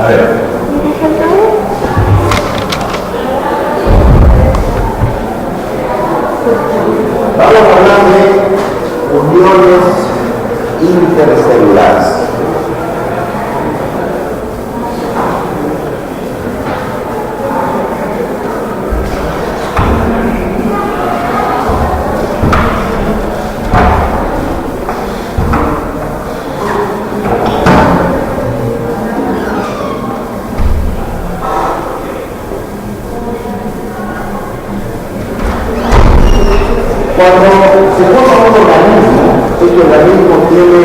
A ver. Vamos a hablar de uniones intercelulares. Cuando se forma un organismo, este organismo tiene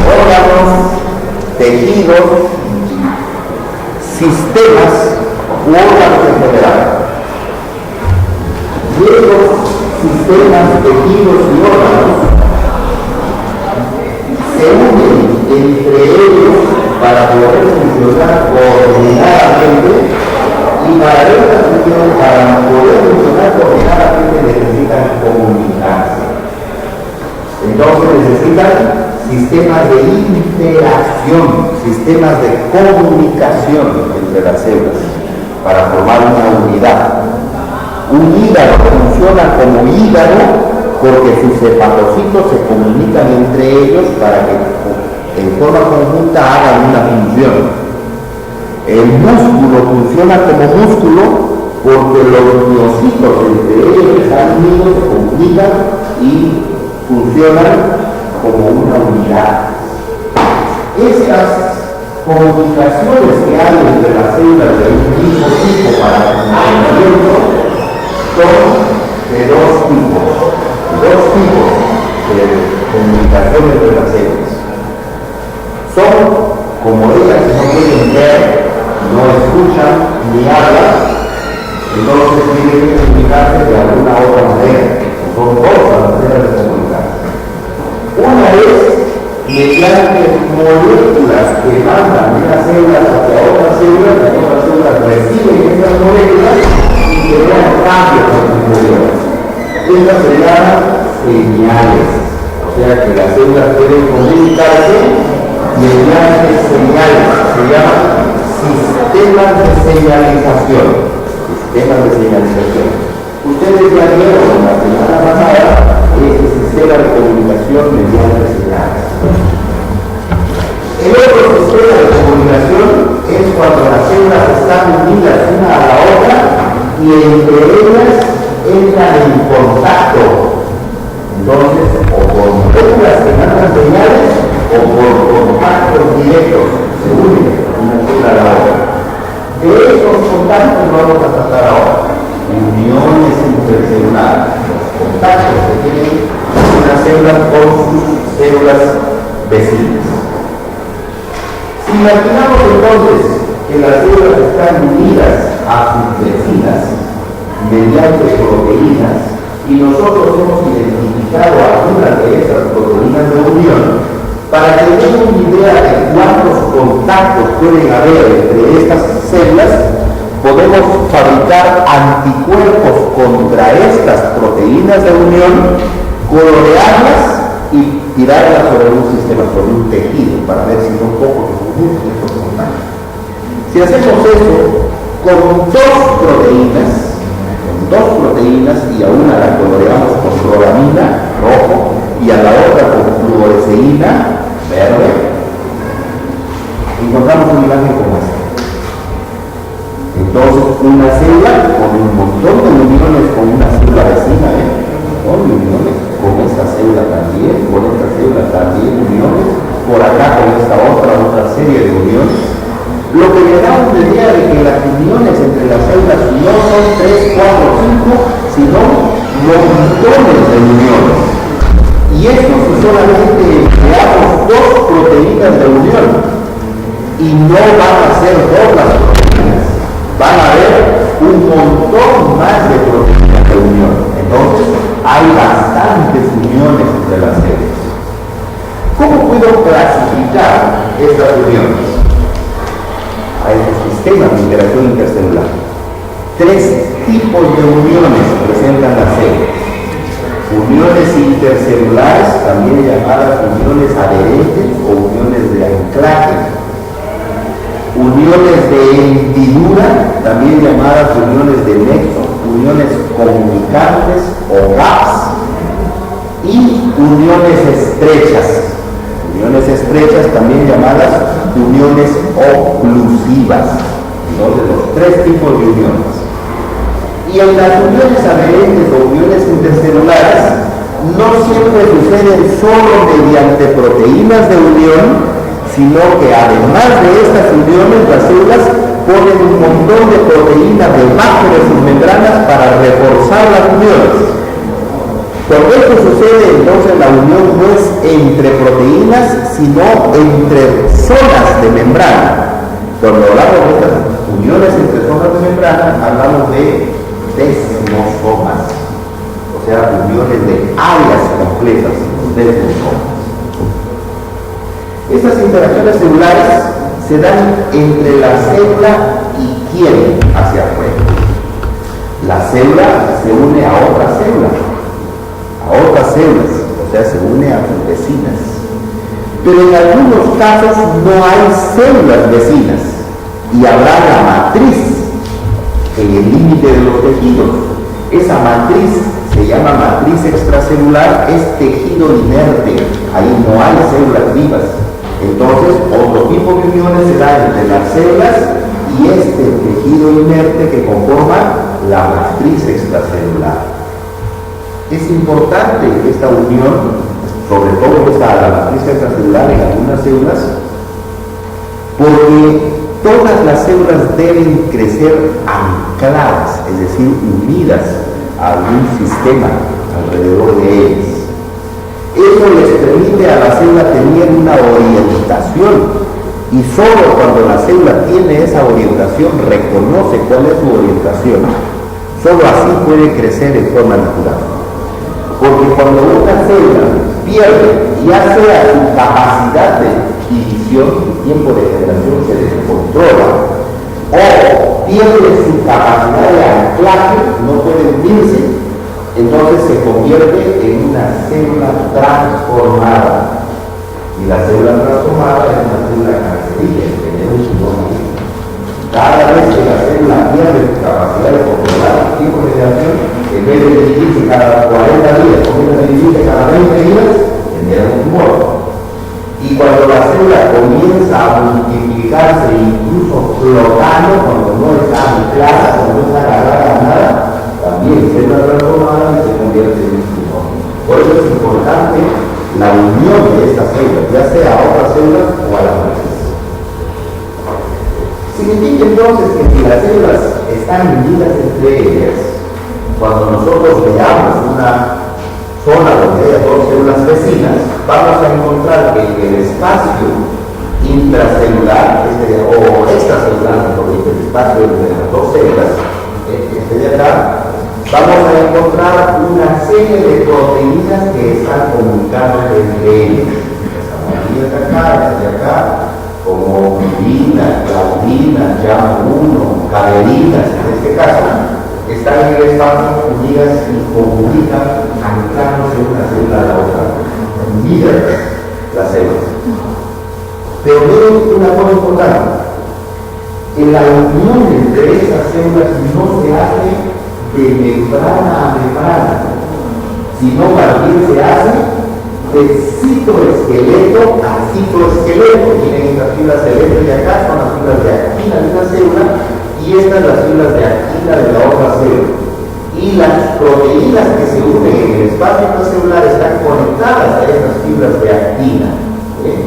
órganos, tejidos, sistemas u órganos en general. Y estos sistemas, tejidos y órganos se unen entre ellos para poder funcionar coordinadamente. Y para esta función, para poder funcionar coordinadamente, necesitan comunicarse. Entonces necesitan sistemas de interacción, sistemas de comunicación entre las células para formar una unidad. Un hígado funciona como hígado porque sus hepatocitos se comunican entre ellos para que en forma conjunta hagan una función. El músculo funciona como músculo porque los miocitos entre ellos están unidos, se comunican y funcionan como una unidad. Estas comunicaciones que hay entre las células de un mismo tipo para el funcionamiento son de dos tipos de comunicación entre las células. Son como ellas no pueden ver, no escuchan ni hablan, entonces tienen que comunicarse de alguna otra manera. Son dos las maneras de comunicarse. Una es mediante moléculas que mandan de unas células hacia otras células, las otras células reciben esas moléculas y crean cambios en sus moléculas. Estas se llaman señales, o sea que las células pueden comunicarse mediante señales, se llaman sistemas de señalización. Ustedes ya vieron la semana pasada este sistema de comunicación mediante señales. El otro sistema de comunicación es cuando las células están unidas una a la otra y entre ellas entran en contacto. Entonces, o por moléculas que mandan señales o por contactos directos se unen una célula a la otra. De estos contactos vamos a tratar ahora. Uniones intercelulares, los contactos que tienen una célula con sus células vecinas. Si imaginamos entonces que las células están unidas a sus vecinas mediante proteínas y nosotros hemos identificado algunas de esas proteínas de unión, para que tengan una idea de cuántos contactos pueden haber entre estas células, podemos fabricar anticuerpos contra estas proteínas de unión, colorearlas y tirarlas sobre un sistema, sobre un tejido, para ver si son pocos o muchos estos contactos. Si hacemos eso con dos proteínas y a una la coloreamos con cloramina, rojo, y a la otra con fluoresceína, verde, encontramos una imagen como esta. Entonces, una célula con un montón de uniones con una célula vecina, uniones con esta célula también, con esta célula también, uniones, por acá con esta otra serie de uniones, lo que me da una idea de que las uniones entre las células no son 3, 4, 5, sino montones de uniones. Y esto si solamente creamos dos proteínas de unión, y no van a ser dos las proteínas, van a haber un montón más de proteínas de unión. Entonces, hay bastantes uniones entre las células. ¿Cómo puedo clasificar estas uniones? Hay sistemas de interacción intercelular. 3 tipos de uniones presentan las células. Uniones intercelulares, también llamadas uniones adherentes o uniones de anclaje. uniones de hendidura, también llamadas uniones de nexo, uniones comunicantes o gaps, y uniones estrechas también llamadas uniones oclusivas. Entonces, los tres tipos de uniones. Y en las uniones adherentes o uniones intercelulares, no siempre suceden solo mediante proteínas de unión, sino que además de estas uniones, las células ponen un montón de proteínas debajo de sus membranas para reforzar las uniones. Cuando esto sucede, entonces la unión no es entre proteínas, sino entre zonas de membrana. Cuando hablamos de estas uniones entre zonas de membrana, hablamos de desmosomas, o sea, uniones de áreas completas, desmosomas. Estas interacciones celulares se dan entre la célula y quién hacia afuera. La célula se une a otras células, o sea, se une a sus vecinas. Pero en algunos casos no hay células vecinas y habrá la matriz en el límite de los tejidos. Esa matriz se llama matriz extracelular, es tejido inerte, ahí no hay células vivas. Entonces, otro tipo de uniones se da entre las células y este tejido inerte que conforma la matriz extracelular. Es importante esta unión, sobre todo la matriz extracelular en algunas células, porque todas las células deben crecer ancladas, es decir, unidas a algún sistema alrededor de ellas. Eso les permite a la célula tener una orientación, y solo cuando la célula tiene esa orientación, reconoce cuál es su orientación, solo así puede crecer en forma natural. Porque cuando una célula pierde ya sea su capacidad de división, su tiempo de generación se descontrola, o pierde su capacidad de anclaje, no puede unirse, entonces se convierte en una célula transformada. Y la célula transformada es una célula cancerígena, tenemos su nombre. Cada vez que la célula pierde su capacidad de controlar el tiempo de generación, en vez de dividirse cada 40 días, comienza a dividirse cada 20 días, genera un tumor. Y cuando la célula comienza a multiplicarse, incluso flotando, cuando no está anclada, cuando no está agarrada a nada, también célula transformada y se convierte en un tumor. Por eso es importante la unión de estas células, ya sea a otras células o a la matriz. Significa entonces que si las células están unidas entre ellas, cuando nosotros veamos una zona donde haya dos células vecinas, vamos a encontrar que el espacio intracelular o extracelular, porque el espacio entre las dos células, este de acá, vamos a encontrar una serie de proteínas que están comunicadas entre ellas. Esta proteína de acá, esta de acá, como purina, claudina, YAM1, caderinas, en este caso, están en el espacio unidas y comunican, anclándose una célula a la otra, unidas las células. Pero miren una cosa importante, que la unión entre esas células no se hace de membrana a membrana, sino más bien se hace de citoesqueleto a citoesqueleto. Miren estas fibras celestes de acá son las fibras de actina de una célula y estas las fibras de actina de la otra célula. Y las proteínas que se unen en el espacio intracelular están conectadas a estas fibras de actina,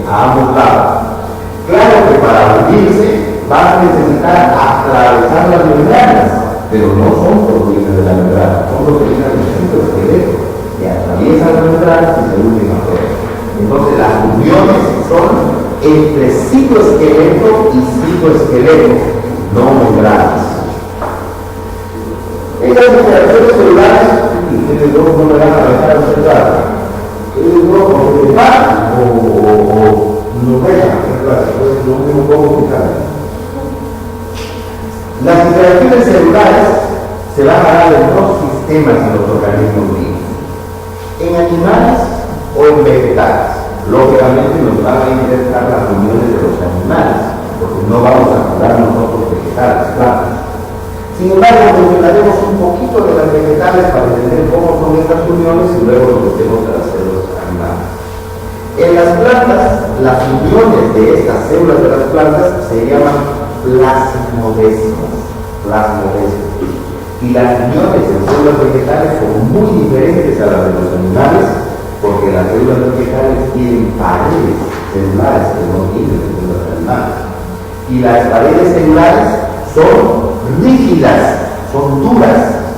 a ambos lados. Claro que para unirse van a necesitar atravesar las membranas, pero no son proteínas de la membrana, son proteínas del citoesqueleto que atraviesan las membranas y se unen a todas. Entonces las uniones son entre citoesqueleto y citoesqueleto, no membranas. Estas interacciones celulares, ustedes dos no me van a dejar observar. Ustedes dos o se van o no dejan observar, entonces no tengo cómo explicar. Las interacciones celulares se van a dar en dos sistemas en los organismos vivos, en animales o en vegetales. Lógicamente nos van a interesar las uniones de los animales, porque no vamos a curar nosotros vegetales, plantas. Sin embargo, mencionaremos un poquito de las vegetales para entender cómo son estas uniones y luego nos metemos a las células animales. En las plantas, las uniones de estas células de las plantas se llaman plasmodésimas. Y las uniones en células vegetales son muy diferentes a las de los animales, porque las células vegetales tienen paredes celulares que no tienen las células animales. Y las paredes celulares son rígidas, son duras.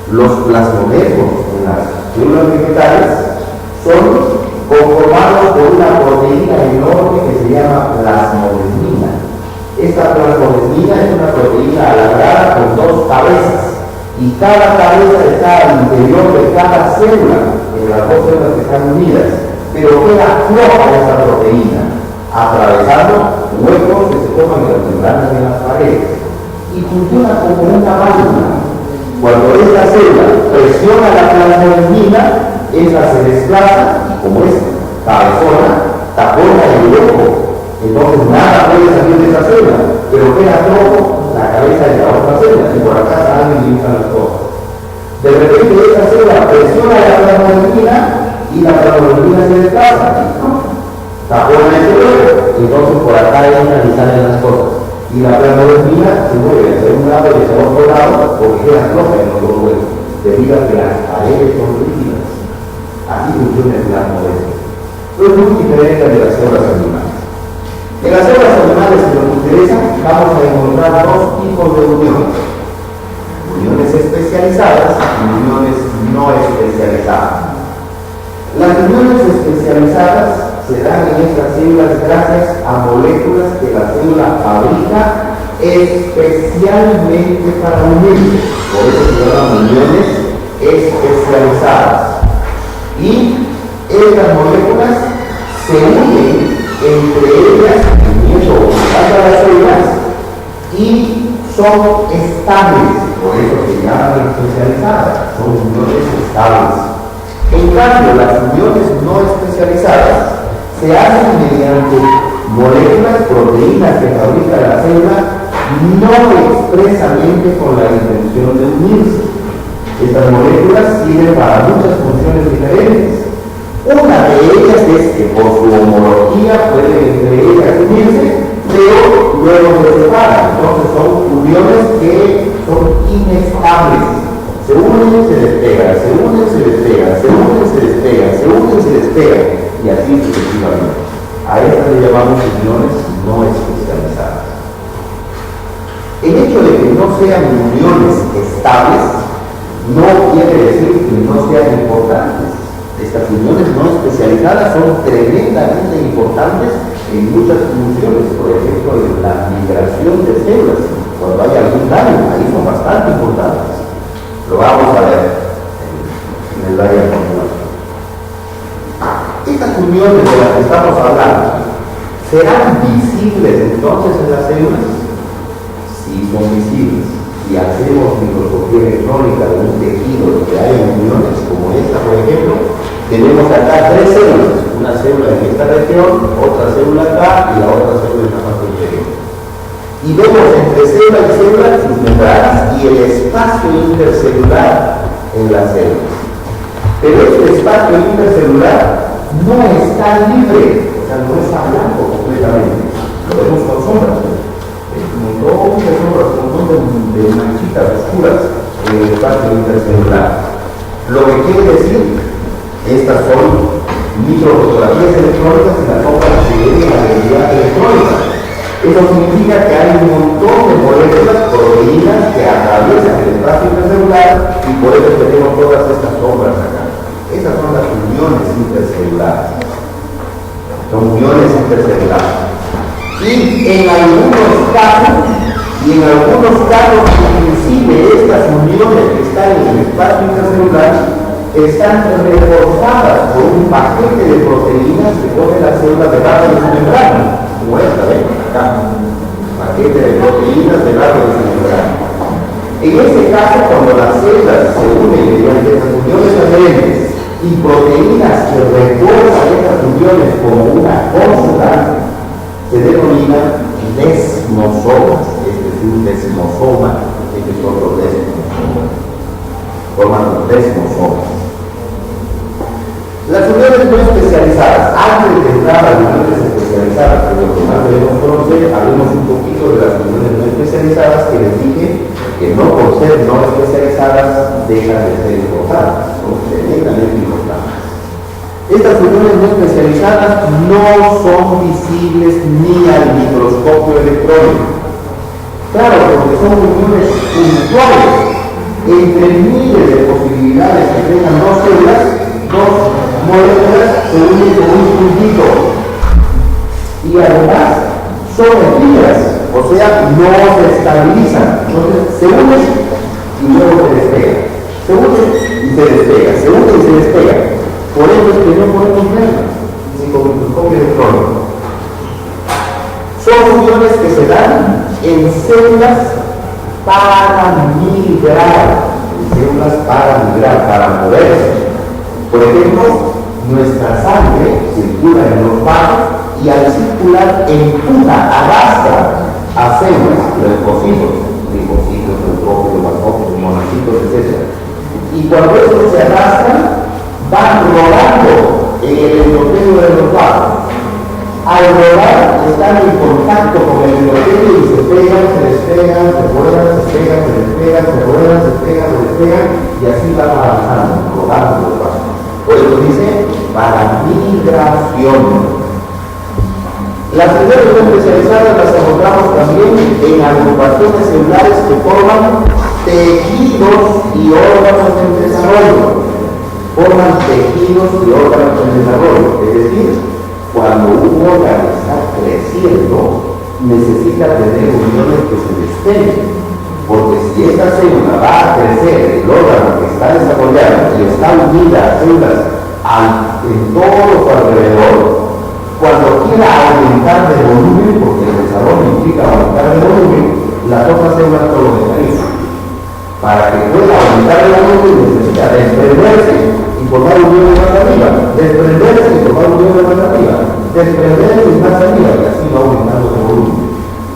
Los plasmodesmos en las células vegetales son conformados por una proteína enorme que se llama plasmodesmina. Esta plasmodesmina es una proteína alargada con dos cabezas y cada cabeza está al interior de cada célula, en las dos células que están unidas, pero queda floja esta proteína, atravesando huecos que se forman en las membranas de las paredes y funciona como una válvula. Cuando esta célula presiona la plasmodesmina, esa se desplaza y como es cabezona, tapona el hueco. Entonces nada puede salir de esa célula, pero queda flojo la cabeza de la otra célula y por acá salen y entran las cosas. De repente esa célula presiona la plasmodesmina y la plasmodesmina se desplaza, tapona ese hueco, entonces por acá entran y salen las cosas. Y la plasmodesmina se mueve hacia un lado y hacia otro lado porque queda floja en los dos huecos, debido a que las paredes son rígidas. Así funciona el plasmodesmo. Es muy diferente de las células animales. En las células animales, si nos interesa, vamos a encontrar dos tipos de uniones. Uniones especializadas y uniones no especializadas. Las uniones especializadas se dan en estas células gracias a moléculas que la célula fabrica especialmente para unirse. Por eso se llaman uniones especializadas. Y estas moléculas se unen entre ellas, uniendo a las células, y son estables. Por eso se llaman especializadas. Son uniones estables. En cambio, las uniones no especializadas se hacen mediante moléculas, proteínas que fabrica la célula, no expresamente con la intención de unirse. Estas moléculas sirven para muchas funciones diferentes. Una de ellas es que por su homología pueden entre ellas unirse, pero luego se separan. Entonces son uniones que son inestables. Se unen, se despegan, se unen, se despegan, se unen, se despegan, se unen, se despegan, y así sucesivamente. A estas le llamamos uniones no especializadas. El hecho de que no sean uniones estables no quiere decir que no sean importantes. Estas uniones no especializadas son tremendamente importantes en muchas funciones, por ejemplo, en la migración de células. Cuando hay algún daño, ahí son bastante importantes. Lo vamos a ver en el área de continuación. Estas uniones de las que estamos hablando, ¿serán visibles entonces en las células? Sí, son visibles. Si hacemos microscopía electrónica de un tejido donde hay uniones, como esta, por ejemplo, tenemos acá tres células. Una célula en esta región, otra célula acá y la otra célula en la parte inferior. Y vemos entre célula y célula sus membranas y el espacio intercelular en las células. Pero este espacio intercelular no está libre, o sea, no está blanco completamente. Lo vemos con sombras. Un montón de sombras, un montón de manchitas oscuras en el espacio intercelular. Lo que quiere decir, estas son microfotografías electrónicas y las sombras se ven en la realidad electrónica. Eso significa que hay un montón de moléculas, proteínas que atraviesan el espacio intercelular y por eso tenemos todas estas sombras acá. Esas son las uniones intercelulares. Son uniones intercelulares. Y en algunos casos, inclusive estas uniones que están en el espacio intercelular están reforzadas por un paquete de proteínas que cogen las células debajo de su membrana. Como esta, ¿ven? Acá. Paquete de proteínas debajo de su membrana. En este caso, cuando las células se unen mediante estas uniones adherentes y proteínas que refuerzan estas uniones como una consonante, se denominan desmosomas. Este es un desmosoma, este es otro desmosoma. Forman los desmosomas. Las uniones no especializadas, antes de entrar a las uniones especializadas, que lo que más debemos conocer, hablemos un poquito de las uniones no especializadas que les dije que no por ser no especializadas dejan de ser importantes, son tremendamente importantes. Estas uniones no especializadas no son visibles ni al microscopio electrónico. Claro, porque son uniones puntuales entre miles de posibilidades que tengan dos células, dos moléculas se unen con un puntito y además son efímeras, o sea, no se estabilizan. Entonces se unen y luego se despegan, se unen y se despegan, se unen y se despegan. Por eso es que no podemos verlas ni con microscopio electrónico. Son uniones que se dan en células para migrar, para moverse. Por ejemplo, nuestra sangre circula en los vasos y al circular empuja, arrastra a células, leucocitos, linfocitos, neutrófilos, macrófagos, monocitos, etc. Y cuando estos se arrastran, van rodando en el endotelio de los vasos. Al rodar están en contacto con el endotelio y se pegan, se despegan, se ruedan, se pegan, se despegan, se ruedan, se pegan, se despegan y así van avanzando, rodando los vasos. Por eso dice, para migración. Las uniones no especializadas las encontramos también en agrupaciones celulares que forman tejidos y órganos en desarrollo. Forman tejidos y órganos en desarrollo. Es decir, cuando un órgano está creciendo, necesita tener uniones que se despeguen. Porque si esta célula va a crecer, el órgano que está desarrollando y está unida a células en todo su alrededor, cuando quiera aumentar de volumen, porque el desarrollo implica aumentar de volumen, las otras células todo lo mecanismo. Para que pueda aumentar el volumen necesita desprenderse y formar uniones más arriba, desprenderse y formar uniones más arriba, desprenderse y más arriba, y así va aumentando de volumen.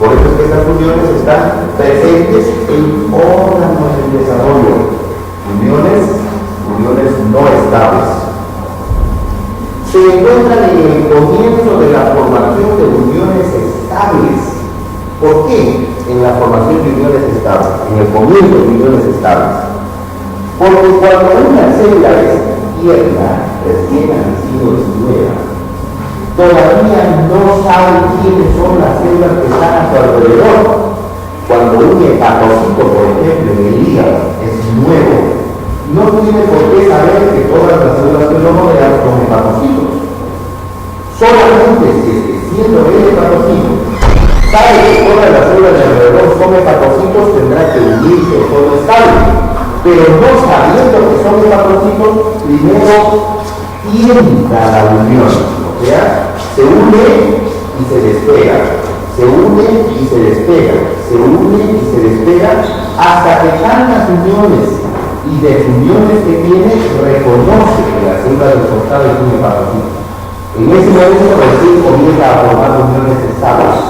Por eso es que estas uniones están presentes en órganos en desarrollo, uniones no estables. Se encuentran en el comienzo de la formación de uniones estables. ¿Por qué en la formación de uniones estables? En el comienzo de uniones estables. Porque cuando una célula es tierna, recién nacido es nueva, todavía no sabe quiénes son las células que están a su alrededor. Cuando un hepatocito, por ejemplo, en el hígado es nuevo, no tiene por qué saber que todas las células que lo rodean son hepatocitos. Solamente si es que siendo el hepatocito sabe que todas las células de alrededor son hepatocitos, tendrá que unirse o todo estable. Pero no sabiendo que son hepatocitos, primero tienda la unión. O sea, se une y se despega, se une y se despega, se une y se despega, hasta que tantas uniones y desuniones que tiene, reconoce que la célula del costado es un hepatocito. En ese momento recién comienza a formar uniones estables.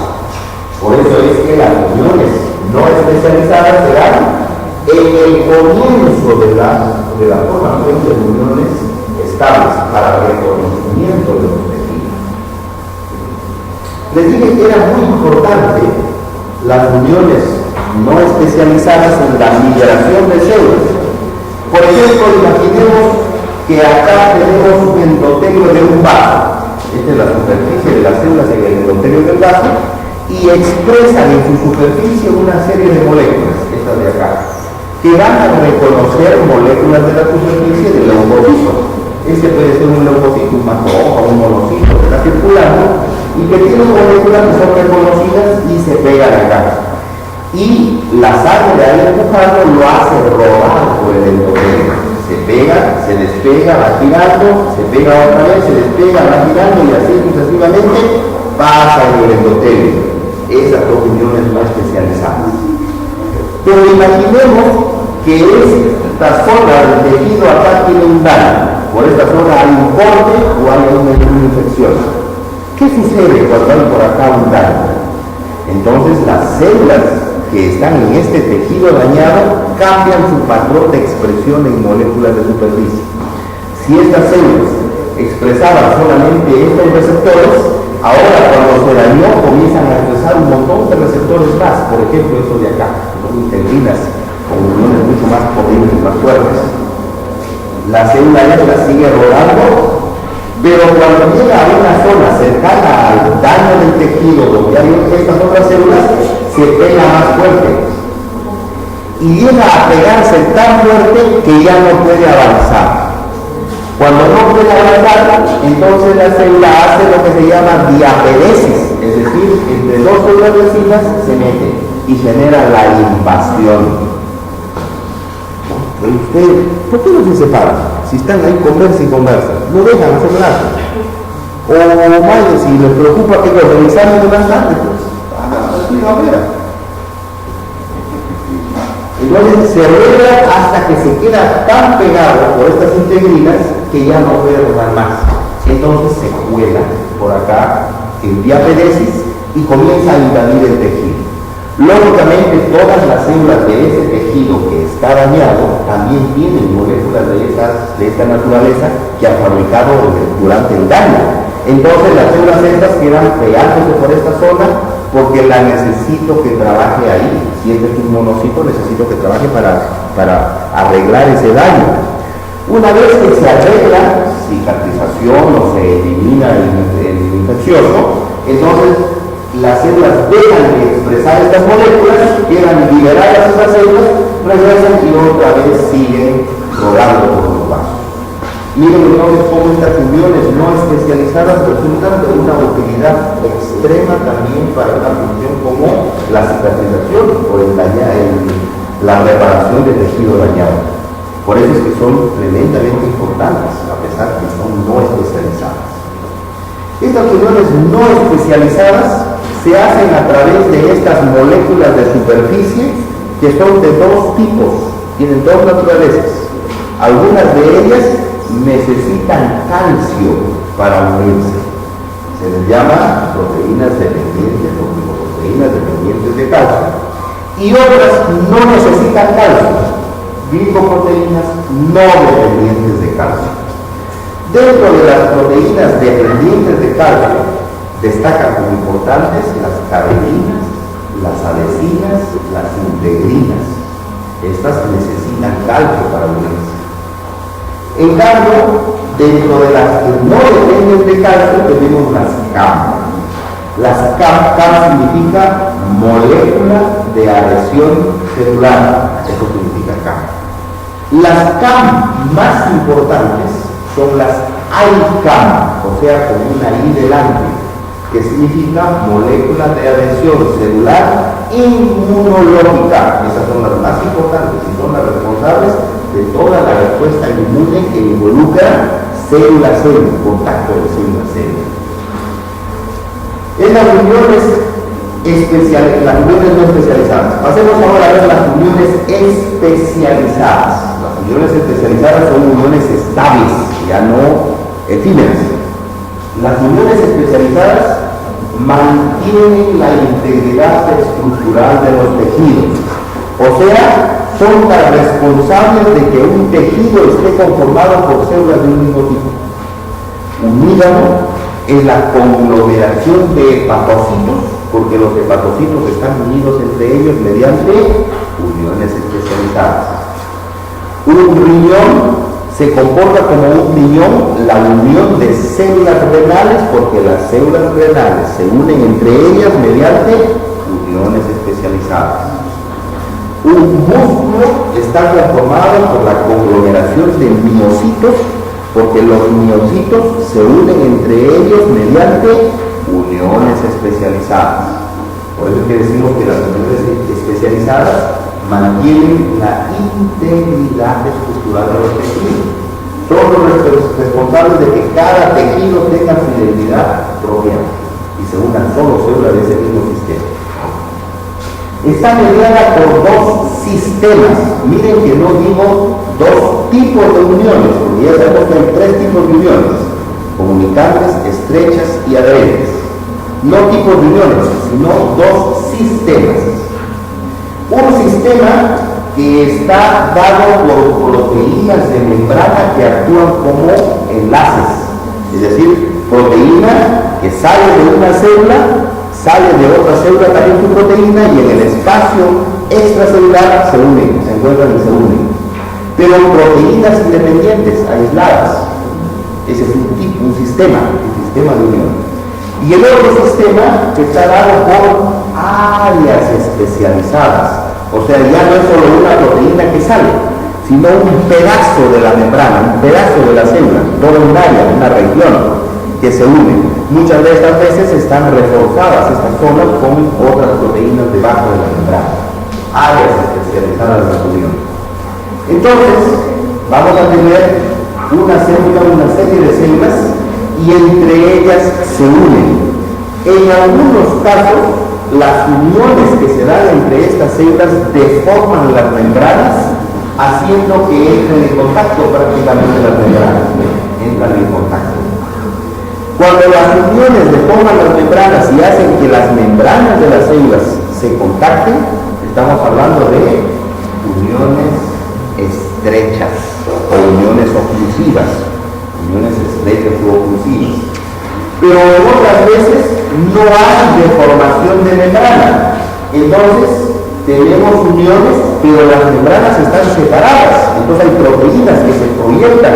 Por eso es que las uniones no especializadas se dan en el comienzo de la formación de uniones estables para reconocimiento de los tejidos. Les dije que era muy importante las uniones no especializadas en la migración de células. Por ejemplo, imaginemos que acá tenemos un endotelio de un vaso. Esta es la superficie de las células en el endotelio del vaso y expresan en su superficie una serie de moléculas, estas de acá, que van a reconocer moléculas de la superficie del leucocito. Este puede ser un leucocito, un macrófago, un monocito que está circulando y que tiene moléculas que son reconocidas y se pegan acá. Y la sangre de ahí empujando lo hace rodar por el endotelio. Se pega, se despega, va girando, se pega otra vez, se despega, va girando y así sucesivamente pasa en el endotelio. Esas dos uniones no especializadas. Pero imaginemos que esta zona del tejido acá tiene un daño. Por esta zona hay un corte o hay una infección. ¿Qué sucede cuando hay por acá un daño? Entonces las células que están en este tejido dañado cambian su patrón de expresión en moléculas de superficie. Si estas células expresaban solamente estos receptores, ahora cuando se dañó comienzan a expresar un montón de receptores más, por ejemplo estos de acá, integrinas con uniones mucho más potentes y más fuertes. La célula esta sigue rodando, pero cuando llega a una zona cercana al daño del tejido donde hay estas otras células, se pega más fuerte y llega a pegarse tan fuerte que ya no puede avanzar. Cuando no puede avanzar, entonces la célula hace lo que se llama diaperesis, es decir, entre dos células vecinas se mete y genera la invasión. Usted, ¿por qué no se separan? Si están ahí, conversa y conversa, no dejan hacer nada. O vaya, si les preocupa que los revisaran de más tarde, pues hagan la primavera. Entonces se arregla hasta que se queda tan pegado por estas integrinas que ya no puede rodar más. Entonces se cuela por acá en diaperesis y comienza a invadir el tejido. Lógicamente todas las células de ese tejido que está dañado también tienen moléculas de esta naturaleza que han fabricado durante el daño. Entonces las células estas quedan pegándose por esta zona porque la necesito que trabaje ahí. Si este es un monocito, necesito que trabaje para arreglar ese daño. Una vez que se arregla, cicatrización o se elimina el infeccioso, entonces las células dejan de expresar estas moléculas, quedan liberadas esas células, regresan y otra vez siguen rodando por los vasos. Miren entonces cómo estas uniones no especializadas resultan de una utilidad extrema también para una función como la cicatrización o la reparación del tejido dañado. Por eso es que son tremendamente importantes, a pesar que son no especializadas. Estas uniones no especializadas se hacen a través de estas moléculas de superficie que son de dos tipos, tienen dos naturalezas. Algunas de ellas necesitan calcio para unirse. Se les llama proteínas dependientes o glicoproteínas dependientes de calcio. Y otras no necesitan calcio, glicoproteínas no dependientes de calcio. Dentro de las proteínas dependientes de calcio, destacan como importantes las carelinas, las alecinas, las integrinas. Estas necesitan calcio para unirse. En cambio, dentro de las que no dependen de calcio, tenemos las CAM. Las CAM significa molécula de adhesión celular. Eso significa CAM. Las CAM más importantes son las ICAM, o sea, con una I delante, que significa molécula de adhesión celular inmunológica. Esas son las más importantes y son las responsables de toda la respuesta inmune que involucra célula-célula, contacto de célula-célula. En las uniones no especializadas. Pasemos ahora a ver las uniones especializadas. Las uniones especializadas son uniones estables, ya no efímeras. Las uniones especializadas mantienen la integridad estructural de los tejidos. O sea, son las responsables de que un tejido esté conformado por células de un mismo tipo. Un hígado es la conglomeración de hepatocitos, porque los hepatocitos están unidos entre ellos mediante uniones especializadas. Un riñón se comporta como un riñón, la unión de células renales, porque las células renales se unen entre ellas mediante uniones especializadas. Un músculo está conformado por la conglomeración de miocitos, porque los miocitos se unen entre ellos mediante uniones especializadas. Por eso es que decimos que las uniones especializadas mantienen la integridad estructural de los tejidos. Son los responsables de que cada tejido tenga su identidad propia y se unan solo células de ese mismo sistema. Está mediada por dos sistemas. Miren que no digo dos tipos de uniones, porque ya sabemos que hay tres tipos de uniones: comunicantes, estrechas y adherentes. No tipos de uniones, sino dos sistemas. Un sistema que está dado por proteínas de membrana que actúan como enlaces, es decir, proteína que sale de una célula, sale de otra célula también su proteína y en el espacio extracelular se unen, se encuentran y se unen. Pero proteínas independientes, aisladas. Ese es un tipo, un sistema de unión. Y el otro sistema que está dado por áreas especializadas. O sea, ya no es solo una proteína que sale, sino un pedazo de la membrana, un pedazo de la célula, toda un área, una región que se une. Muchas de estas veces están reforzadas estas zonas con otras proteínas debajo de la membrana, áreas especializadas de la unión. Entonces, vamos a tener una célula, una serie de células y entre ellas se unen. En algunos casos, las uniones que se dan entre estas células deforman las membranas, haciendo que entren en contacto prácticamente las membranas, entran en contacto. Cuando las uniones deforman las membranas y hacen que las membranas de las células se contacten, estamos hablando de uniones estrechas o uniones oclusivas, uniones estrechas u oclusivas. Pero otras veces no hay deformación de membrana. Entonces tenemos uniones, pero las membranas están separadas. Entonces hay proteínas que se proyectan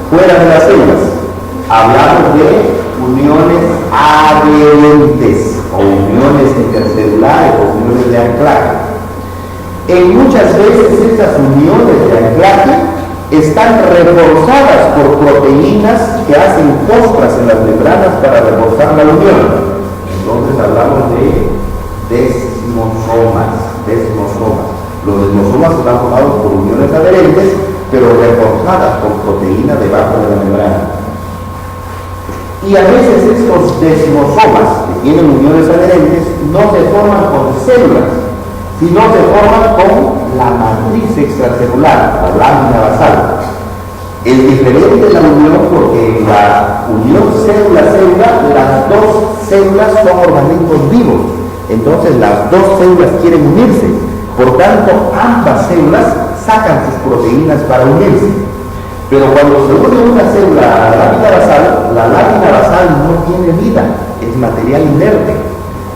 fuera de las células. Hablamos de uniones adherentes o uniones intercelulares o uniones de anclaje. En muchas veces estas uniones de anclaje están reforzadas por proteínas que hacen costras en las membranas para reforzar la unión. Entonces hablamos de desmosomas. Los desmosomas están formados por uniones adherentes, pero reforzadas por proteínas debajo de la membrana. Y a veces estos desmosomas, que tienen uniones adherentes, no se forman con células, sino se forman con la matriz extracelular, la lámina basal. Es diferente la unión porque en la unión célula-célula, las dos células son organismos vivos. Entonces las dos células quieren unirse. Por tanto, ambas células sacan sus proteínas para unirse. Pero cuando se une una célula a la lámina basal no tiene vida, es material inerte.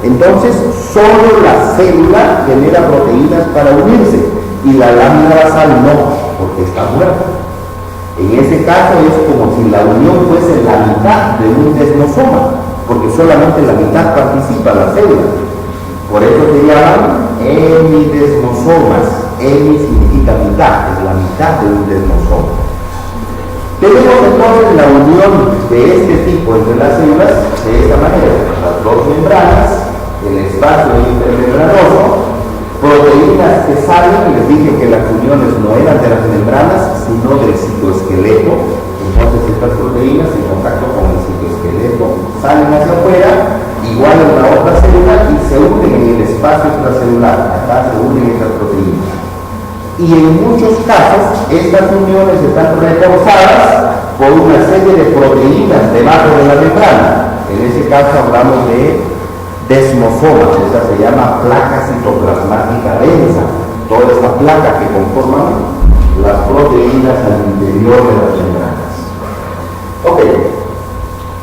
Entonces, solo la célula genera proteínas para unirse y la lámina basal no, porque está muerta. En ese caso es como si la unión fuese la mitad de un desmosoma, porque solamente la mitad participa la célula. Por eso se llaman hemidesmosomas. Hemi significa mitad, es la mitad de un desmosoma. Tenemos entonces la unión de este tipo entre las células de esta manera: las dos membranas, el espacio intermembranoso, proteínas que salen. Les dije que las uniones no eran de las membranas, sino del citoesqueleto. Entonces estas proteínas en contacto con el citoesqueleto salen hacia afuera, igual en la otra célula, y se unen en el espacio extracelular. Acá se unen estas proteínas. Y en muchos casos estas uniones están reforzadas por una serie de proteínas debajo de la membrana. En ese caso hablamos de desmosomas. Esta se llama placa citoplasmática densa. Toda esta placa que conforman las proteínas al interior de las membranas. Ok,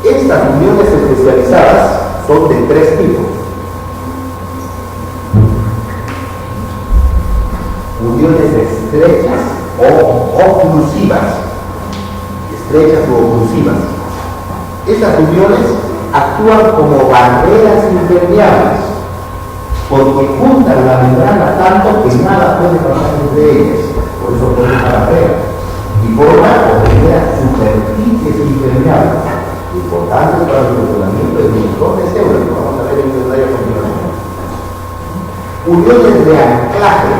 estas uniones especializadas son de tres tipos. Uniones estrechas o oclusivas. Estrechas o oclusivas. Estas uniones actúan como barreras impermeables, porque juntan la membrana tanto que nada puede pasar entre ellas. Por eso pueden estar afuera. Y forman o generan superficies impermeables, importantes para el funcionamiento del montón de células, que vamos a ver en detalle a continuación. Uniones de anclaje,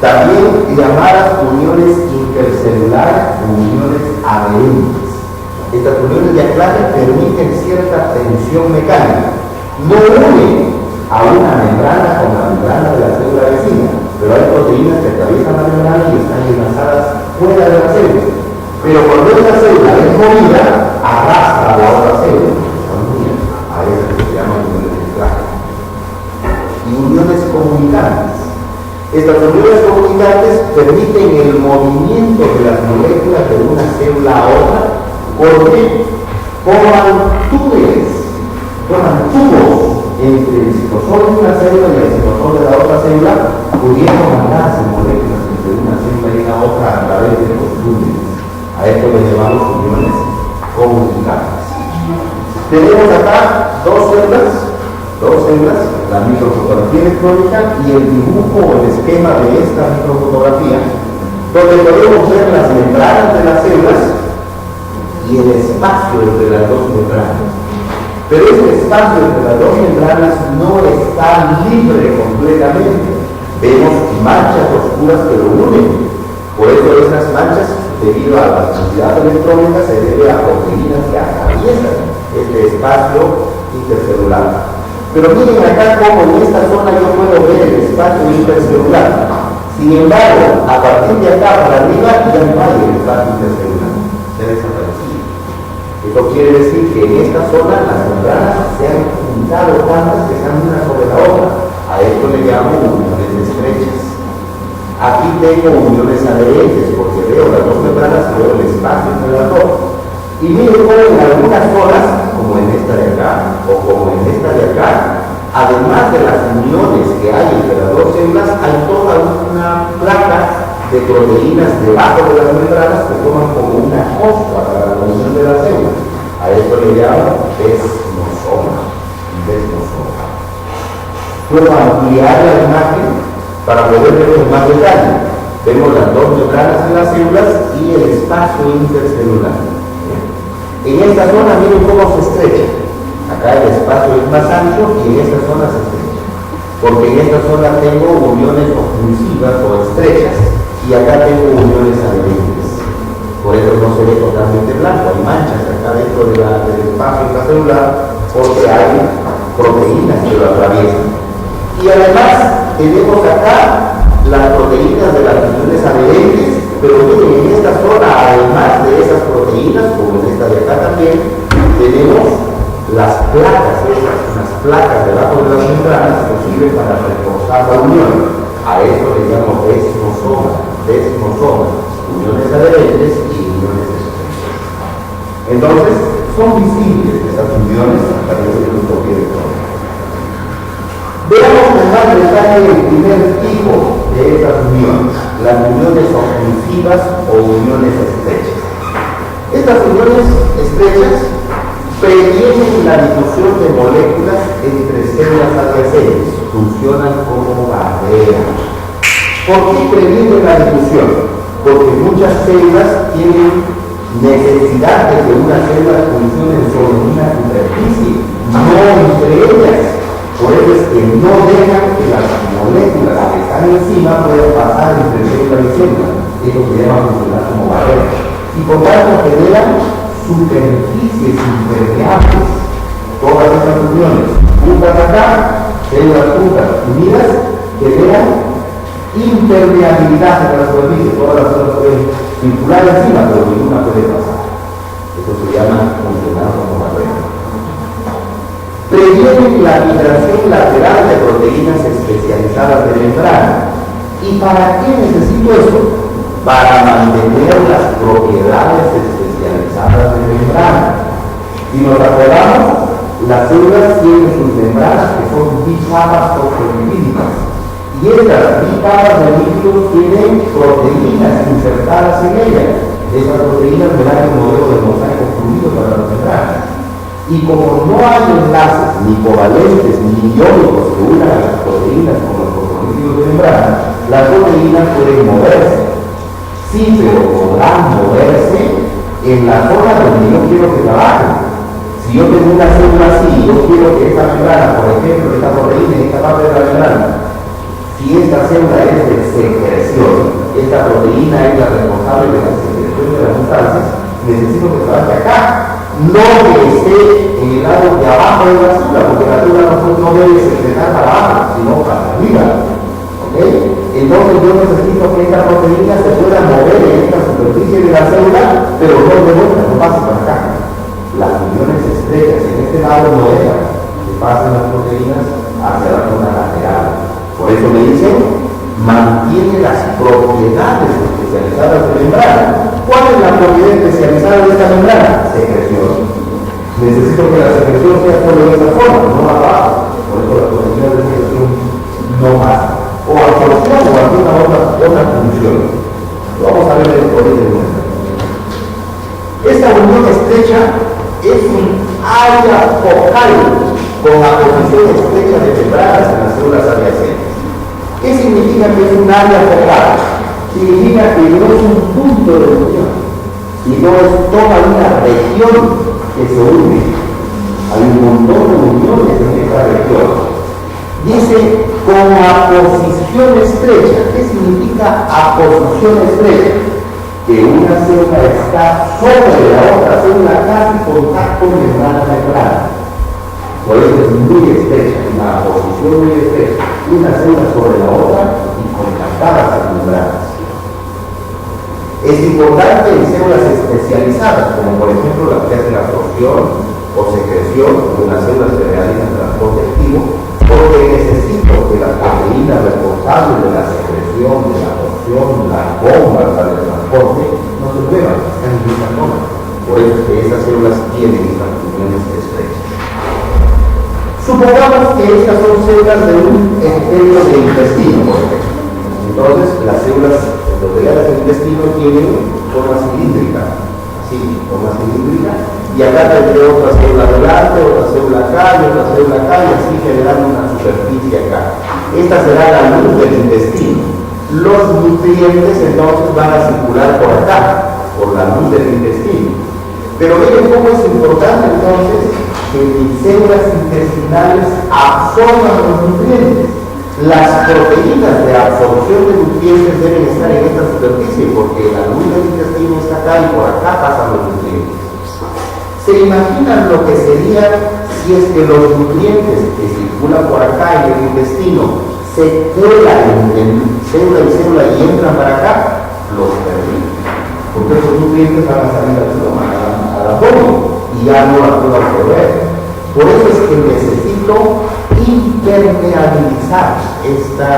también llamadas uniones intercelulares o uniones adherentes. Estas uniones de anclaje permiten cierta tensión mecánica. No unen a una membrana con la membrana de la célula vecina, pero hay proteínas que atraviesan la membrana y están enlazadas fuera de la célula. Pero cuando esta célula es movida, arrastra a la otra célula. A eso se llama uniones de anclaje. Y comunicantes. Estas uniones comunicantes permiten el movimiento de las moléculas de una célula a otra porque forman tubos entre el citosol de una célula y el citosol de la otra célula, pudiendo mandarse moléculas entre una célula y la otra a través de los túneles. A esto le llamamos uniones comunicantes. Tenemos acá dos células, la microfotografía electrónica y el dibujo o el esquema de esta microfotografía, donde podemos ver las membranas de las células y el espacio entre las dos membranas. Pero este espacio entre las dos membranas no está libre completamente. Vemos manchas oscuras que lo unen. Por eso estas manchas, debido a la actividad electrónica, se debe a proteínas que atraviesan este espacio intercelular. Pero miren acá como en esta zona yo puedo ver el espacio intercelular. Sin embargo, a partir de acá para arriba ya no hay el espacio intercelular. Se ha desaparecido. Esto quiere decir que en esta zona las membranas se han juntado tantas que están una sobre la otra. A esto le llamo uniones estrechas. Aquí tengo uniones adherentes porque veo las dos membranas y veo el espacio entre las dos. Y miren cómo en algunas zonas, como en esta de acá o como en esta de acá, además de las uniones que hay entre las dos células, hay toda una placa de proteínas debajo de las membranas que forman como una costra para la unión de las células. A esto le llamo desmosoma. Puedo ampliar la imagen para poder ver con más detalle. Vemos las dos membranas en las células y el espacio intercelular. En esta zona miren cómo se estrecha. Acá el espacio es más ancho y en esta zona se estrecha. Porque en esta zona tengo uniones oclusivas o estrechas y acá tengo uniones adherentes. Por eso no se ve totalmente blanco. Hay manchas acá dentro del espacio intracelular porque hay proteínas que lo atraviesan. Y además tenemos acá las proteínas de las uniones adherentes. Pero miren, en esta zona, además de esas proteínas, como en esta de acá también, tenemos las placas, unas placas debajo de las membranas que sirven para reforzar la unión. A esto le llamo desmosoma, uniones adherentes y uniones estrechas. Entonces, son visibles estas uniones a través del microscopio electrónico. Veamos con más detalle el primer tipo de estas uniones, las uniones oclusivas o uniones estrechas. Estas uniones estrechas previenen la difusión de moléculas entre células adyacentes, funcionan como barreras. ¿Por qué previenen la difusión? Porque muchas células tienen necesidad de que una célula funcione sobre una superficie, no entre ellas. Por eso es que no dejan que las moléculas que están encima puedan pasar entre célula y célula. Esto se llama funcionar como barrera. Y por tanto generan superficies impermeables. Todas estas uniones juntas acá, células juntas unidas, generan impermeabilidad en la superficie. Todas las células pueden circular encima, pero ninguna puede pasar. Esto se llama funcionar como barrera. Previenen la migración lateral de proteínas especializadas de membrana. ¿Y para qué necesito eso? Para mantener las propiedades especializadas de membrana. Si nos acordamos, las células tienen sus membranas que son bicapas fosfolipídicas. Y estas bicapas de lípidos tienen proteínas insertadas en ellas. Estas proteínas me dan el modelo de mosaico fluido para las membranas. Y como no hay enlaces ni covalentes ni iónicos que unan a las proteínas con los fosfolípidos de membrana, las proteínas pueden moverse. Sí, pero podrán moverse en la zona donde yo quiero que trabajen. Si yo tengo una célula así y yo quiero que esta membrana, por ejemplo, esta proteína en esta parte de la membrana, si esta célula es de secreción, esta proteína es la responsable de la secreción de las sustancias, necesito que trabaje acá. No que esté en el lado de abajo de la célula, porque la célula no debe secretar para abajo, sino para arriba. ¿Okay? Entonces yo necesito que esta proteína se pueda mover en esta superficie de la célula, pero no de vuelta, no pase para acá. Las uniones estrechas en este lado no dejan que pasen las proteínas hacia la zona lateral. Por eso me dicen, mantiene las propiedades especializadas de membrana. ¿Cuál es la propiedad especializada de esta membrana? Secreción. Necesito que la secreción sea solo de esa forma, no abajo. Por eso la posibilidad de secreción no pasa. O absorción o alguna otra función. Vamos a ver el origen de nuestra. Esta unión estrecha es un área focal con la posición estrecha de membranas en las células adyacentes. ¿Qué significa que es un área focal? Significa que no es un punto de unión, sino es toda una región que se une. Hay un montón de uniones en esta región. Dice con aposición estrecha. ¿Qué significa aposición estrecha? Que una célula está sobre la otra célula, casi contacto membrana. Por eso es muy estrecha, una posición muy estrecha, una célula sobre la otra y contactadas a membranas. Es importante en células especializadas, como por ejemplo las que hacen absorción o secreción, o las células que realizan transporte activo, porque necesito que las proteínas responsables de la secreción, de la absorción, las bombas para el transporte, no se muevan, están en esa zona. Por eso es que esas células tienen estas funciones estrechas. Supongamos que estas son células de un epitelio de intestino, por ejemplo. Entonces, las células endoteliales del intestino tienen forma cilíndrica, así, forma cilíndrica, y acá tendré otra célula delante, otra célula acá, y otra célula acá, y así generando una superficie acá. Esta será la luz del intestino. Los nutrientes entonces van a circular por acá, por la luz del intestino. Pero miren cómo es importante entonces que mis células intestinales absorban los nutrientes. Las proteínas de absorción de nutrientes deben estar en esta superficie porque la luz del intestino está acá y por acá pasan los nutrientes. ¿Se imaginan lo que sería si es que los nutrientes que circulan por acá en el intestino se quedan en célula y célula y entran para acá? Los perdí. Porque esos nutrientes van a salir al abdomen y ya no la puedo absorber. Por eso es que necesito impermeabilizar esta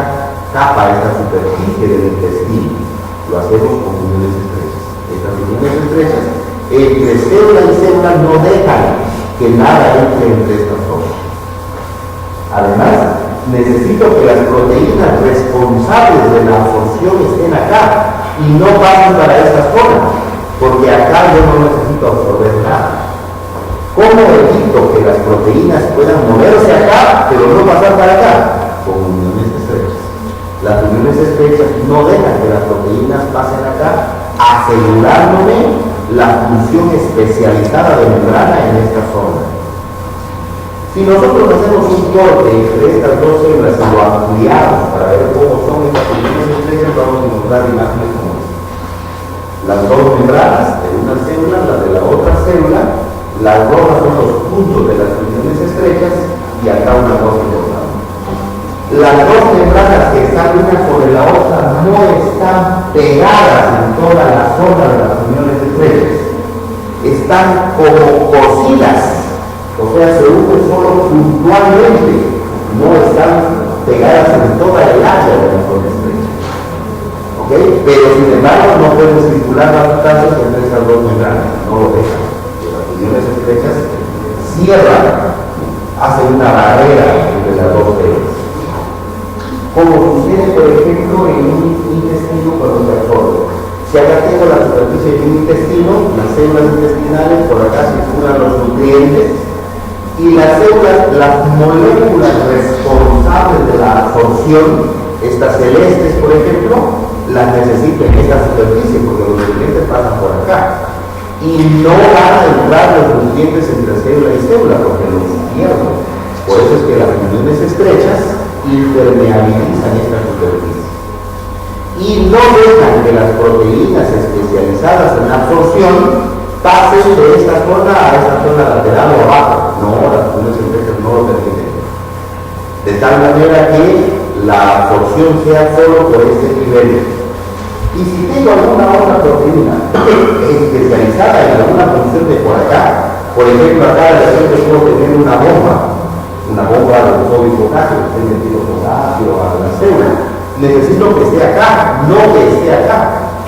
capa, esta superficie del intestino. Lo hacemos con uniones estrechas. Estas uniones estrechas entre célula y célula no dejan que nada entre estas zonas. Además, necesito que las proteínas responsables de la absorción estén acá y no pasen para esta zona, porque acá yo no necesito absorber nada. ¿Cómo evito que las proteínas puedan moverse acá, pero no pasar para acá? Con uniones estrechas. Las uniones estrechas no dejan que las proteínas pasen acá, asegurándome la función especializada de membrana en esta zona. Si nosotros hacemos un corte entre estas dos células y lo ampliamos para ver cómo son estas uniones estrechas, vamos a encontrar imágenes como esta. Las dos membranas de una célula, las de la otra célula. Las rojas son los puntos de las uniones estrechas y acá una roja importante. Las dos membranas que están una sobre la otra no están pegadas en toda la zona de las uniones estrechas. Están como cosidas, o sea, se unen solo puntualmente, no están pegadas en toda el área de la zona estrecha. ¿Okay? Pero sin embargo no pueden circular las sustancias entre esas dos membranas, no lo dejan. Uniones estrechas cierran, hacen una barrera entre las dos células. Como sucede, por ejemplo, en un intestino cuando se absorbe. Si acá tengo la superficie de un intestino, las células intestinales, por acá circulan los nutrientes, y las células, las moléculas responsables de la absorción, estas celestes, por ejemplo, las necesito en esta superficie porque los nutrientes pasan por acá. Y no van a entrar los nutrientes entre célula y célula porque los pierdo. Por eso es que las uniones estrechas impermeabilizan esta superficie. Y no dejan que las proteínas especializadas en absorción pasen de esta zona a esta zona lateral o abajo. No, las uniones estrechas no lo permiten. De tal manera que la absorción sea solo por este nivel. Y si tengo alguna otra proteína especializada en alguna función de por acá, por ejemplo acá de repente puedo tener una bomba una bomba de sodio y potasio, que esté metido potasio a la célula. Necesito que esté acá, no que esté acá.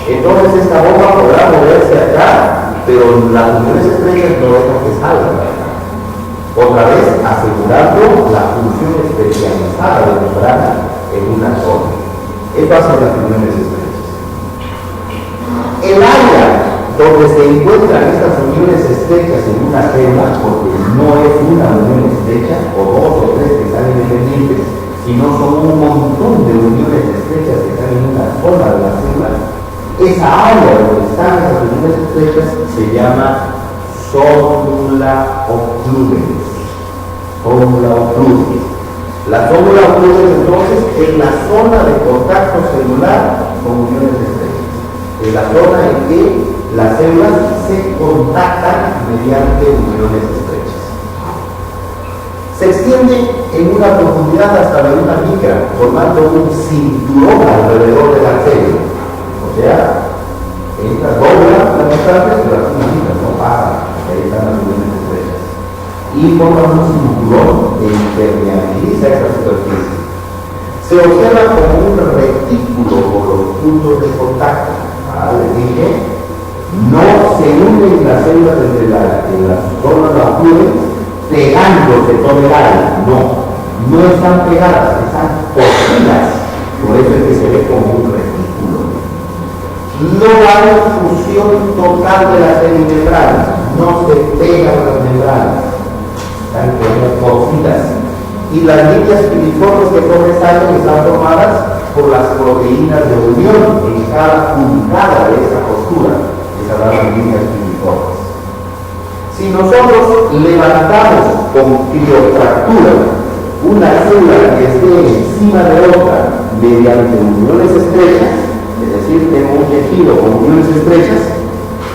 Entonces esta bomba podrá moverse acá, pero las uniones estrechas no dejan que salga de acá. Otra vez asegurando la función especializada de la membrana en una zona. Estas son las uniones estrechas. El área donde se encuentran estas uniones estrechas en una célula, porque no es una unión estrecha o dos o tres que están independientes, sino son un montón de uniones estrechas que están en una zona de la célula, esa área donde están esas uniones estrechas se llama zónula occludens. Zónula occludens. La zónula occludens entonces es la zona de contacto celular con uniones estrechas. Es la zona en que las células se contactan mediante uniones estrechas. Se extiende en una profundidad hasta la una micra, formando un cinturón alrededor de la célula. O sea, esta dobla la distancia de las una micra, no pasa, ahí están las uniones estrechas. Y forman un cinturón que impermeabiliza esa superficie. Se observa como un retículo por los puntos de contacto. Les dije, no se unen las células entre las zonas occludens pegándose todo el área, no están pegadas, están cosidas, por eso es que se ve como un retículo. No hay fusión total de las membranas, no se pegan las membranas, están como cosidas. Y las líneas filiformes que sobresalen están formadas por las proteínas de unión en cada pulgada de esa costura, esas son las líneas filiformes. Si nosotros levantamos con criotractura una célula que esté encima de otra mediante uniones estrechas, es decir, tengo un tejido con uniones estrechas,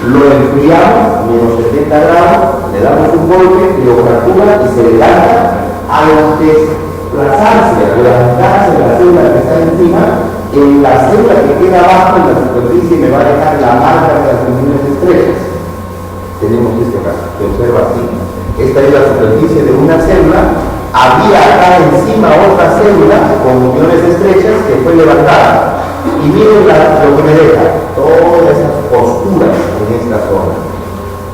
lo enfriamos, menos 70 grados, le damos un golpe, criotractura y se levanta. Al desplazarse, al levantarse la célula que está encima, en la célula que queda abajo en la superficie me va a dejar la marca de las uniones estrechas. Tenemos este caso, se observa así. Esta es la superficie de una célula. Había acá encima otra célula con uniones estrechas que fue levantada. Y miren lo que me deja, todas esas posturas en esta zona.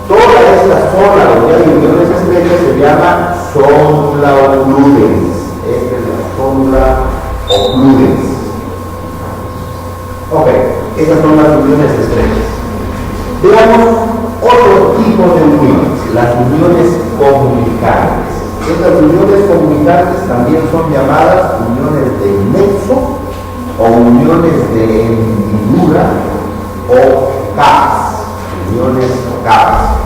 Toda esta zona donde hay uniones estrechas se llama zónula occludens. Esta es la zónula occludens. Ok, estas son las uniones estrechas. Veamos otro tipo de uniones, las uniones comunicantes. Estas uniones comunicantes también son llamadas uniones de nexo o uniones de hendidura o capas. Uniones o capas.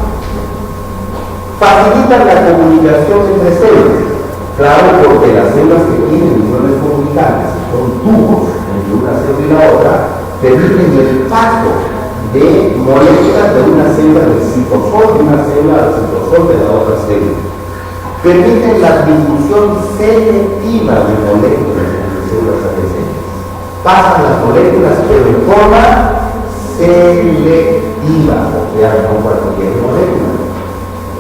Facilitan la comunicación entre células. Claro, porque las células que tienen uniones comunicantes, son tubos entre una célula y la otra, permiten el paso de moléculas de una célula del citosol de una célula al citosol de la otra célula. Permiten la difusión selectiva de moléculas entre células adyacentes. Pasan las moléculas pero en forma selectiva, o sea, no cualquier molécula.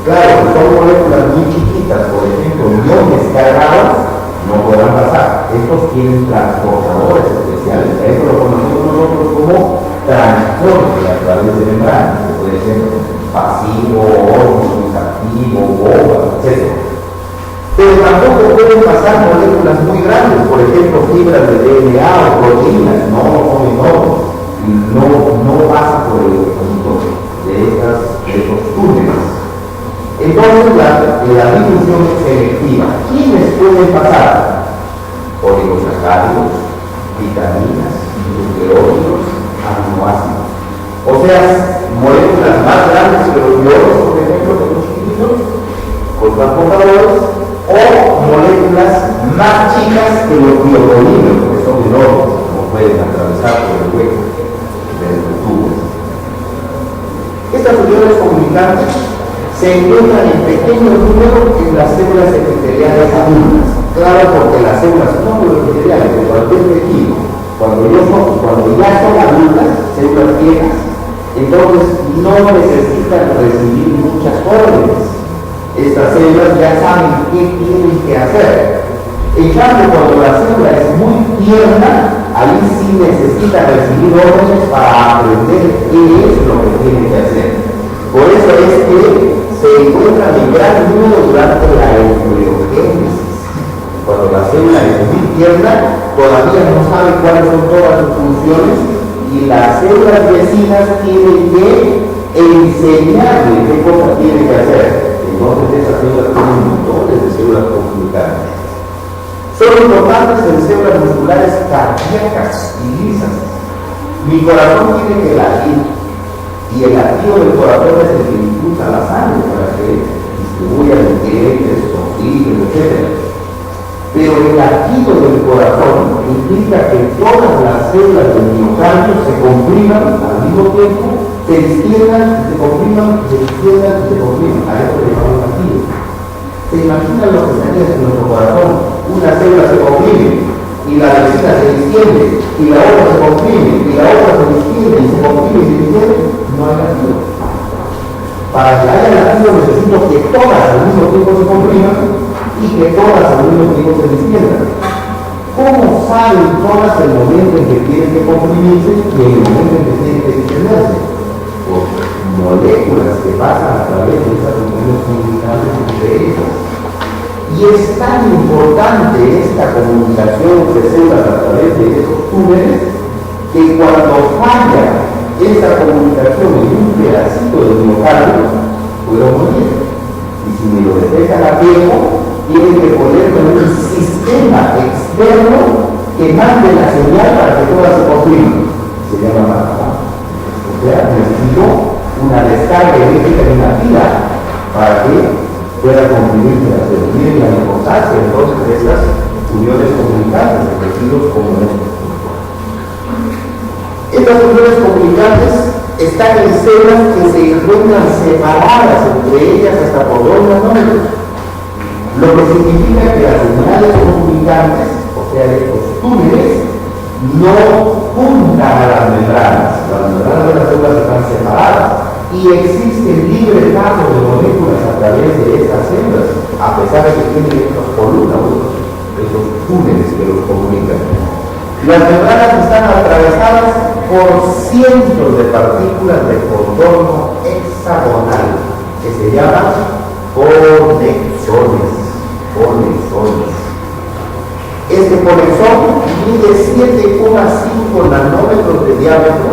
Claro, si son moléculas muy chiquitas, por ejemplo, iones cargados, no podrán pasar. Estos tienen transportadores especiales. Eso lo conocemos nosotros como transporte a través de membranas, que puede ser pasivo, ósmosis, activo, bomba, etc. Pero tampoco pueden pasar moléculas muy grandes, por ejemplo, fibras de DNA o proteínas, no son enormes, y no pasa por el conductor de esos túneles. Entonces, la difusión es selectiva. ¿Quiénes pueden pasar? Oligosacáridos, vitaminas, nucleótidos, aminoácidos. O sea, moléculas más grandes que los biólogos, por ejemplo, que los chiquitos, con transportadores, o moléculas más chicas que los biotoninos, que son enormes, como pueden atravesar por el hueco de los tubos. Estas uniones comunicantes se encuentran en pequeños números en las células epiteliales adultas. Claro, porque las células no epiteliales de cualquier tejido, cuando ya son adultas, células viejas, entonces no necesitan recibir muchas órdenes. Estas células ya saben qué tienen que hacer hacer. En cambio, cuando la célula es muy tierna, ahí sí necesita recibir órdenes para aprender qué es lo que tiene que hacer. Por eso es que se encuentran en gran número durante la embriogénesis. Cuando la célula es muy tierna, todavía no sabe cuáles son todas sus funciones y las células vecinas tienen que enseñarle qué cosas tiene que hacer. Entonces esas células tienen montones de células comunicantes. Son importantes en células musculares cardíacas y lisas. Mi corazón tiene que latir y el latido del corazón es el que impulsa la sangre para que distribuya nutrientes, oxígeno, etc. Pero el latido del corazón implica que todas las células del miocardio se compriman al mismo tiempo, se extiendan, se compriman, se extiendan, se compriman. A eso le llamamos latido. ¿Se imaginan lo que sería en nuestro corazón? Una célula se comprime y la vecina se extiende y la otra se comprime y la otra se extiende y se comprime y se extiende. No hay latido. Para que haya latido necesito que todas al mismo tiempo se compriman y que todas al mismo tiempo se extiendan. ¿Cómo saben todas el momento en que tienen que comprimirse y el momento en que tienen que extenderse? Por moléculas que pasan a través de esas uniones comunicantes entre ellas. Y es tan importante esta comunicación entre células a través de esos túneles que cuando falla esa comunicación en un pedacito del miocardio, puedo morir. Y si me lo detectan a tiempo, tienen que ponerme un sistema externo que mande la señal para que todas se compriman. Se llama marcador. O sea, necesito una descarga eléctrica en una pila para que pueda comprimirse la célula. Miren la importancia entonces de estas uniones comunicantes de tejidos como estos. Estas uniones comunicantes están en células que se encuentran separadas entre ellas hasta por 2 nanómetros. Lo que significa que las unidades comunicantes, o sea, estos túneles, no juntan a las membranas. Las membranas de las células están separadas y existe libre paso de moléculas a través de estas células, a pesar de que tienen estas columnas, estos túneles que los comunican. Las membranas están atravesadas por cientos de partículas de contorno hexagonal que se llaman conexones. Este conexón mide 7,5 nanómetros de diámetro,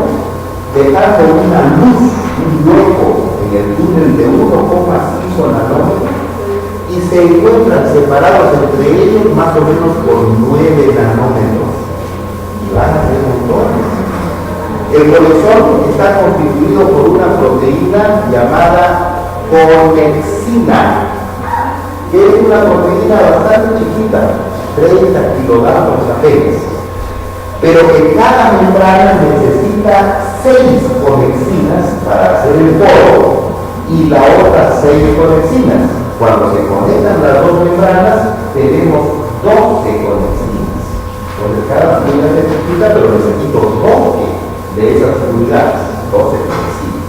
dejando una luz, un hueco en el túnel de 1,5 nanómetros y se encuentran separados entre ellos más o menos por 9 nanómetros. Y van a ser montones. El conexón está constituido por una proteína llamada conexina, que es una proteína bastante chiquita, 30 kilodaltons apenas, pero que cada membrana necesita 6 conexinas para hacer el poro y la otra 6 conexinas. Cuando se conectan las dos membranas tenemos 12 conexinas. Entonces cada unidad es chiquita, pero necesito 12 de esas unidades, 12 conexinas.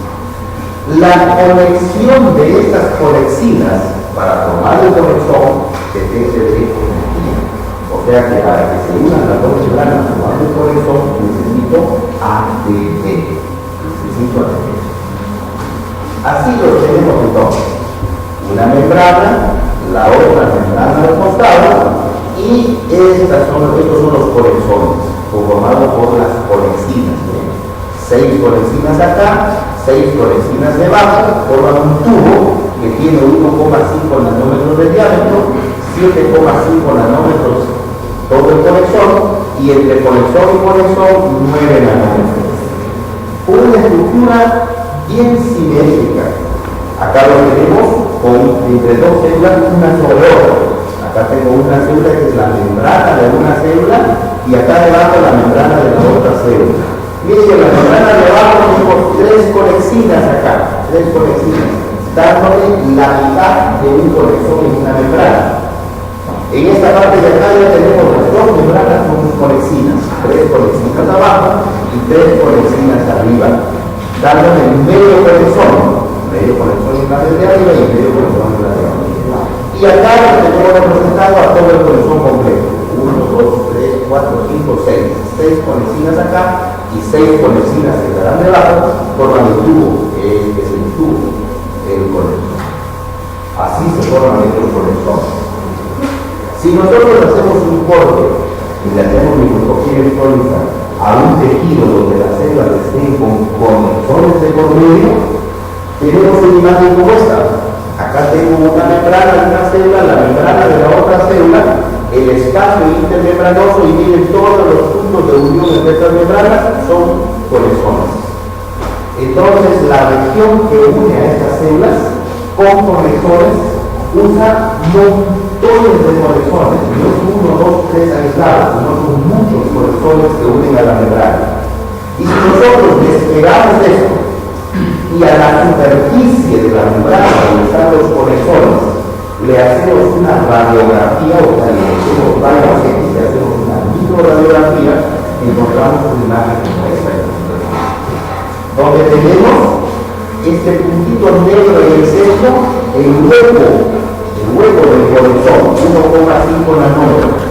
La conexión de estas conexinas para formar el conexón depende de energía. O sea que para que se unan las dos membranas formando el conexón necesito ATP. Así lo tenemos entonces. Una membrana, la otra membrana al costado y estos son los conexones conformados por las conexinas. 6 conexinas acá, 6 conexinas debajo, forman un tubo que tiene 1,5 nanómetros de diámetro, 7,5 nanómetros todo el conexón y entre conexón y conexón 9 nanómetros. Una estructura bien simétrica. Acá lo tenemos con entre dos células una sobre otra. Acá tengo una célula que es la membrana de una célula y acá debajo la membrana de la otra célula. Miren, la membrana de abajo tenemos 3 conexinas acá, 3 conexinas, dándole la mitad de un conexón en una membrana. En esta parte de acá ya tenemos las dos membranas con sus conexinas, 3 conexinas abajo y 3 conexinas arriba, dándole medio conexón en la de arriba y medio conexón en la de abajo. Y acá tenemos representado a todo 6 conexiones que estarán debajo forman el tubo, que es el tubo, el conector. Así se forman estos conectores. Si nosotros hacemos un corte y le hacemos microscopía electrónica a un tejido donde las células estén con conexiones de por medio, tenemos una imagen como esta. Acá tengo una membrana de una célula, la membrana de la otra célula, el espacio intermembranoso y miren todos los puntos de unión entre estas membranas son conexiones. Entonces la región que une a estas células con conexiones usa montones de conexiones, no es 1, 2, 3 aislados, sino son muchos conexiones que unen a la membrana. Y si nosotros despegamos esto y a la superficie de la membrana donde están los conexiones le hacemos una radiografía, o sea, le hacemos varias X, le hacemos una microradiografía, encontramos una imagen como esta, donde tenemos este puntito negro en el centro, el hueco del conexón, 1,5 nanómetros.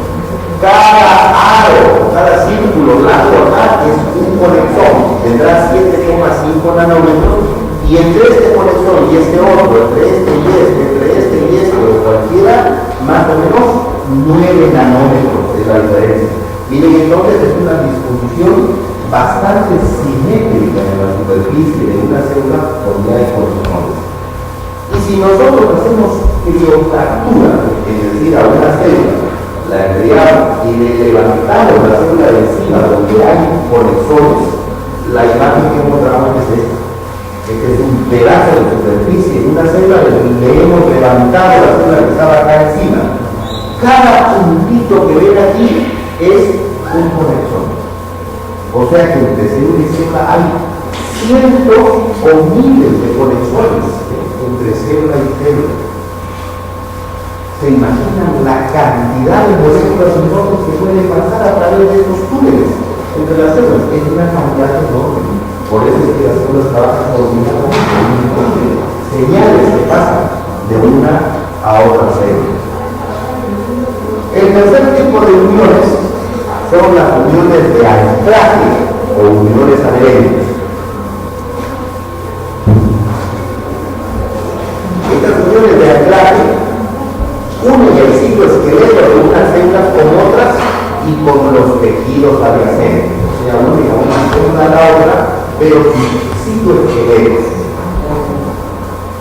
Cada aro, cada círculo blanco acá es un conexón, tendrá 7,5 nanómetros, y entre este conexón y este otro, entre este y este, o cualquiera, más o menos 9 nanómetros es la diferencia. Miren, entonces es una disposición bastante simétrica en la superficie de una célula donde hay conexiones. Y si nosotros hacemos criofractura, es decir, a una célula, la enfriamos y le levantamos la célula de encima donde hay conexiones, la imagen que encontramos es esta. Este es un pedazo de superficie en una célula, le hemos levantado la célula que estaba acá encima. Cada puntito que ven aquí es un conexón. O sea que entre célula y célula hay cientos o miles de conexiones entre célula y célula. ¿Se imaginan la cantidad de moléculas y nosotros que pueden pasar a través de estos túneles entre las células? Es una cantidad enorme. Por eso es que las células trabajan coordinadas con señales que pasan de una a otra célula. El tercer tipo de uniones son las uniones de anclaje o uniones adherentes. Estas uniones de anclaje unen el citoesqueleto de unas células con otras y con los tejidos adyacentes. O sea, unen a una célula a la otra, pero sin citoesqueletos.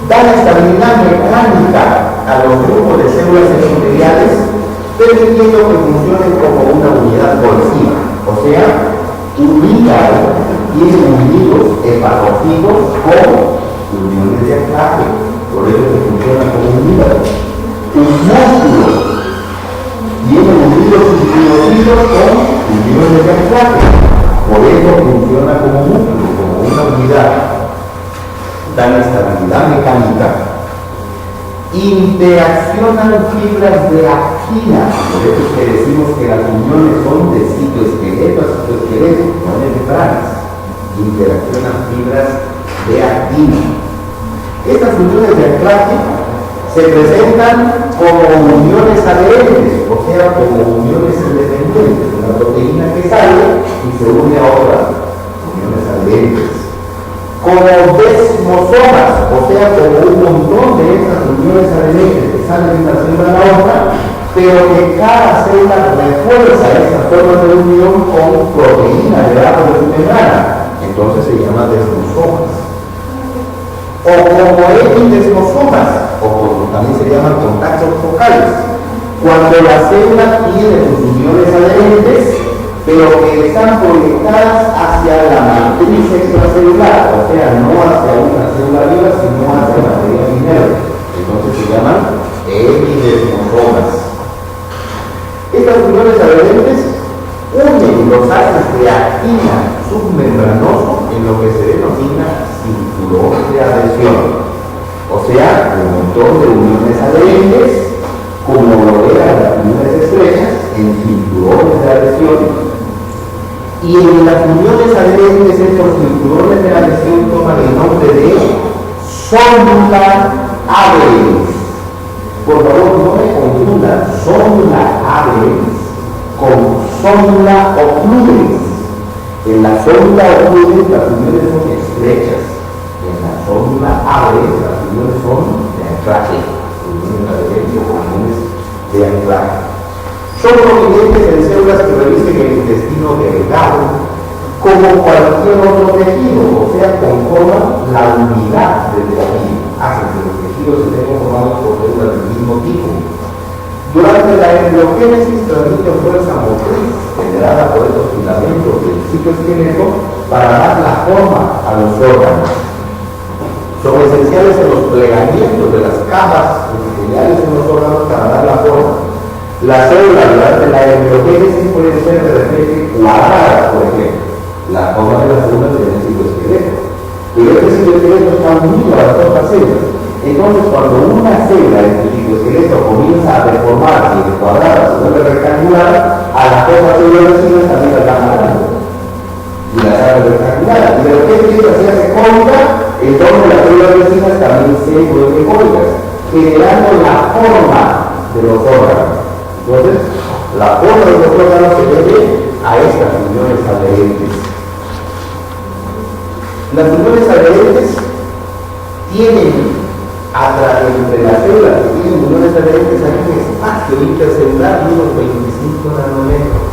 Dan estabilidad mecánica a los grupos de células endoteliales, permitiendo que funcionen como una unidad cohesiva. O sea, unidad tienen unidos hepatocitos con uniones de anclaje. Por eso que funciona como un hígado. Un músculo tiene unidos sus con uniones de anclaje. Por eso funciona como músculo, como una unidad. Dan estabilidad mecánica. Interaccionan fibras de actina. Por eso es que decimos que las uniones son de citoesqueleto a citoesqueleto, no de membranas. Interaccionan fibras de actina. Estas uniones de anclaje se presentan como uniones adherentes, o sea, como uniones independientes, una proteína que sale y se une a otras uniones adherentes. Como desmosomas, o sea, como un montón de estas uniones adherentes que salen de una célula a la otra, pero que cada célula refuerza estas formas de unión con proteína debajo de su membrana. Entonces se llama desmosomas. O como epidesmosomas, o como también se llaman contactos focales, cuando la célula tiene sus uniones adherentes, pero que están proyectadas hacia la matriz extracelular, o sea, no hacia una célula viva, sino hacia la material inerte. Entonces se llaman epidesmosomas. Estas uniones adherentes unen los haces de actina submembranoso en lo que se denomina cinturón de adhesión. O sea, un montón de uniones adherentes, como lo eran las uniones estrechas, en cinturones de adhesión. Y en las uniones adherentes, estos cinturones de adhesión toman el nombre de sonda adherens. Por favor, no me confundan sonda adherens con sonda occludens. En la sonda ocurre las uniones son estrechas. En la sonda abre las uniones son de anclaje. Uniones adherentes o uniones de anclaje. Son prominentes en células que revisten el intestino delgado como cualquier otro tejido, o sea, conforman la unidad del tejido. Hacen que los tejidos estén conformados por células del mismo tipo. Durante la embriogénesis transmiten fuerza motriz generada por estos filamentos del citoesqueleto para dar la forma a los órganos. Son esenciales en los plegamientos de las capas epiteliales en los órganos para dar la forma. Las células durante la embriogénesis pueden ser de repente cuadradas, por ejemplo. La forma de las células tiene el citoesqueleto. Pero este citoesqueleto está unido a las otras células. Entonces, cuando una célula en el citoesqueleto comienza a deformarse y de cuadrada se vuelve rectangular, a las otras células vecinas también las van agarrando. Y las hace rectangulares. Y de repente esta se hace cónica, entonces las células vecinas también se vuelven cónicas, generando la forma de los órganos. Entonces, la forma de los órganos se debe a estas uniones adherentes. Las uniones adherentes tienen, entre las células que tienen uniones adherentes, hay un espacio intercelular de unos 25 nanómetros.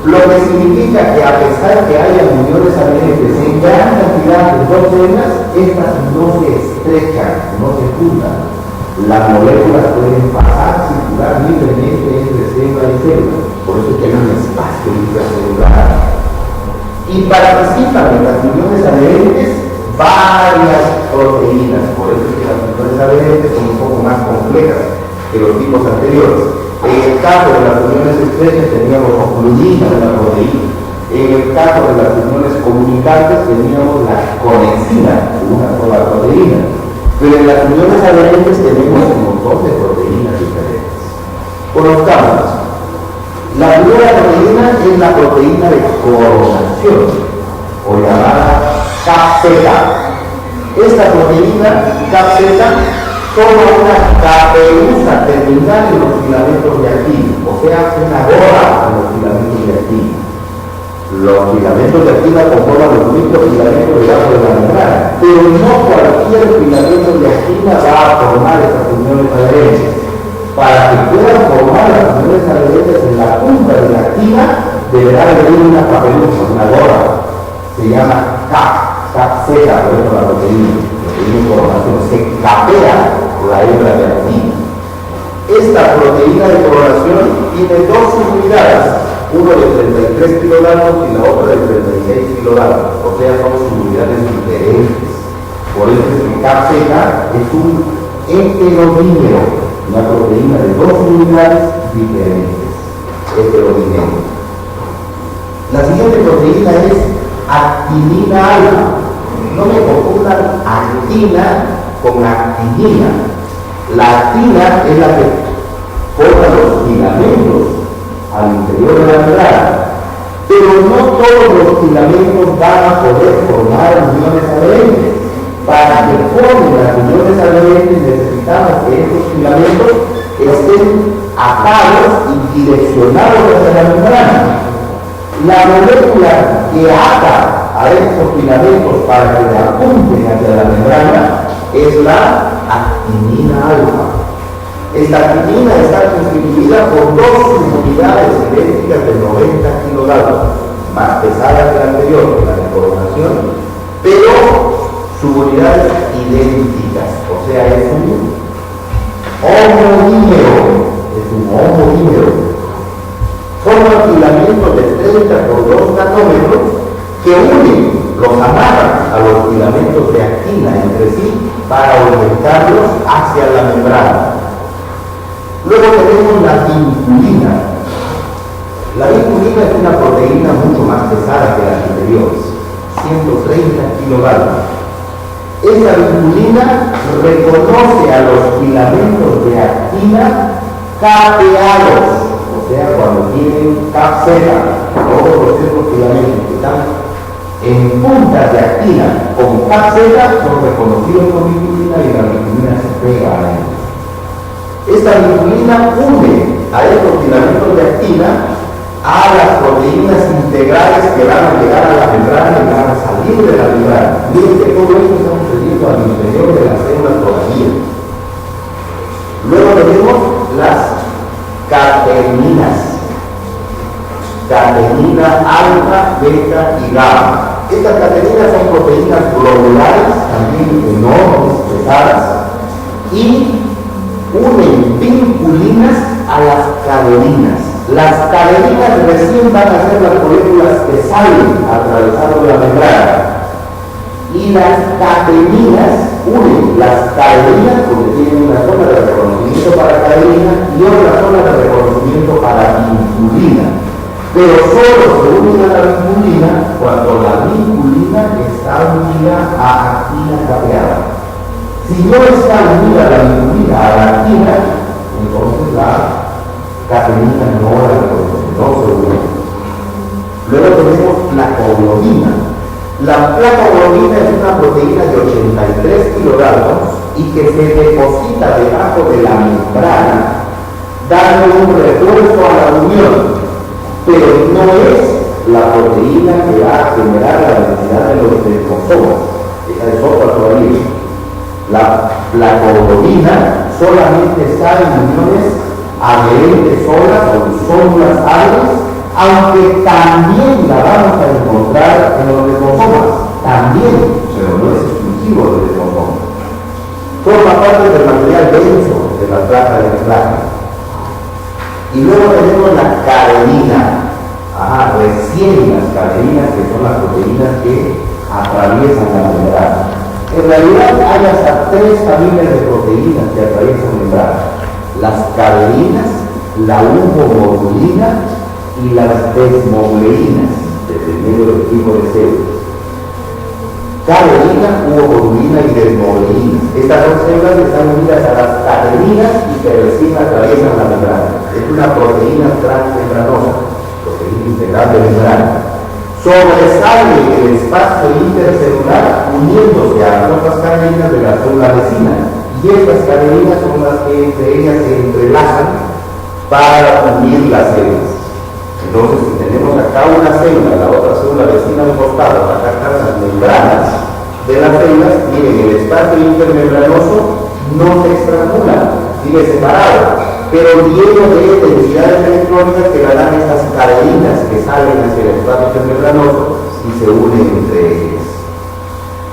Lo que significa que a pesar que haya uniones adherentes en gran cantidad de dos células, estas no se estrechan, no se juntan. Las moléculas pueden pasar, circular libremente entre célula y célula. Por eso tiene un espacio intercelular. Y participan en las uniones adherentes varias proteínas. Por eso es que las uniones adherentes son un poco más complejas que los tipos anteriores. En el caso de las uniones estrechas teníamos ocludina, una proteína. En el caso de las uniones comunicantes teníamos la conexina, una sola proteína. Pero en las uniones adherentes tenemos un montón de proteínas diferentes. Conozcámoslas. La primera proteína es la proteína de coronación, o llamada CAPZ. Esta proteína, CAPZ, toma una caperuza terminal en los filamentos de actina, o sea, una gorra en los filamentos de actina. Los filamentos de actina conforman los microfilamentos debajo de la membrana, pero no cualquier filamento de actina va a formar estas uniones adherentes. Para que puedan formar las uniones adherentes en la punta de la actina, deberá haber una caperuza, una gorra. Se llama CAPZ, por eso la proteína de coronación, se capea la hebra de actina. Esta proteína de coronación tiene dos subunidades, uno de 33 kilodaltos y la otra de 36 kilodaltos, o sea, son subunidades diferentes. Por eso es que CAPZ es un heterodímero, una proteína de dos unidades diferentes, heterodímero. La siguiente proteína es actinina alfa. No me confundan actina con actinina. La actina es la que forma los filamentos al interior de la membrana, pero no todos los filamentos van a poder formar uniones adherentes. Para que formen las uniones adherentes necesitamos que estos filamentos estén atados y direccionados hacia la membrana. La molécula que ata a estos filamentos para que apunten hacia la membrana es la actinina alfa. Esta actinina está constituida por dos subunidades idénticas de 90 kilodaltos, más pesadas que la anterior, la de coronación, pero subunidades idénticas, o sea, es un homodímero, forman filamentos de 30 por 2 nanómetros que unen, los amarran a los filamentos de actina entre sí para orientarlos hacia la membrana. Luego tenemos la vinculina. La vinculina es una proteína mucho más pesada que las anteriores, 130 kilodaltos. Esta vinculina reconoce a los filamentos de actina capeados, o sea, cuando tienen CAPZ, todos los otros filamentos que están en puntas de actina con CAPZ son reconocidos con vinculina y la vinculina se pega a ellos. Esta vinculina une a estos filamentos de actina a las proteínas integrales que van a llegar a la membrana y van a salir de la membrana. Miren que todo esto está sucediendo al interior de la célula todavía. Luego tenemos las cateninas. Catenina alfa, beta y gamma. Estas cateninas son proteínas globulares, también enormes, pesadas, y unen vinculinas a las cadeninas. Las cadeninas recién van a ser las moléculas que salen atravesando la membrana. Y las cateninas unen las cadeninas, porque tienen una zona de reconocimiento para cadenina y otra zona de reconocimiento para vinculina. Pero solo se une a la vinculina cuando la vinculina está unida a actina capeada. Si no está unida la vinculina a la actina, entonces la catenina no la reconoce, no se une. Luego tenemos placoglobina. La placoglobina es una proteína de 83 kilodaltons y que se deposita debajo de la membrana, dando un refuerzo a la unión. Pero no es la proteína que va a generar la densidad de los liposomas. Esa es otra todavía. La placoglobina solamente está en uniones adherentes solas o células algas, aunque también la vamos a encontrar en los liposomas. También, pero no es exclusivo de los liposomas. Forma parte del material denso de la placa de placa. Y luego tenemos la cadenina. Recién las cadeninas, que son las proteínas que atraviesan la membrana. En realidad hay hasta 3 familias de proteínas que atraviesan la membrana. Las cadeninas, la uvomodulina y las desmogleinas, dependiendo del tipo de células. Cadenina, uvomodulina y desmogleina. Estas dos células están unidas a las cadeninas y que recién atraviesan la membrana. Es una proteína transmembranosa, proteína integral de membrana. Sobresale el espacio intercelular uniéndose a las otras cadeninas de la célula vecina. Y estas cadeninas son las que entre ellas se entrelazan para unir las células. Entonces, si tenemos acá una célula, la otra célula vecina a un costado, acá están las membranas de las células, miren, el espacio intermembranoso no se estrangula, sigue separado, pero lleno de densidades electrónicas que darán estas cadeninas que salen hacia el espacio intermembranoso y se unen entre ellas.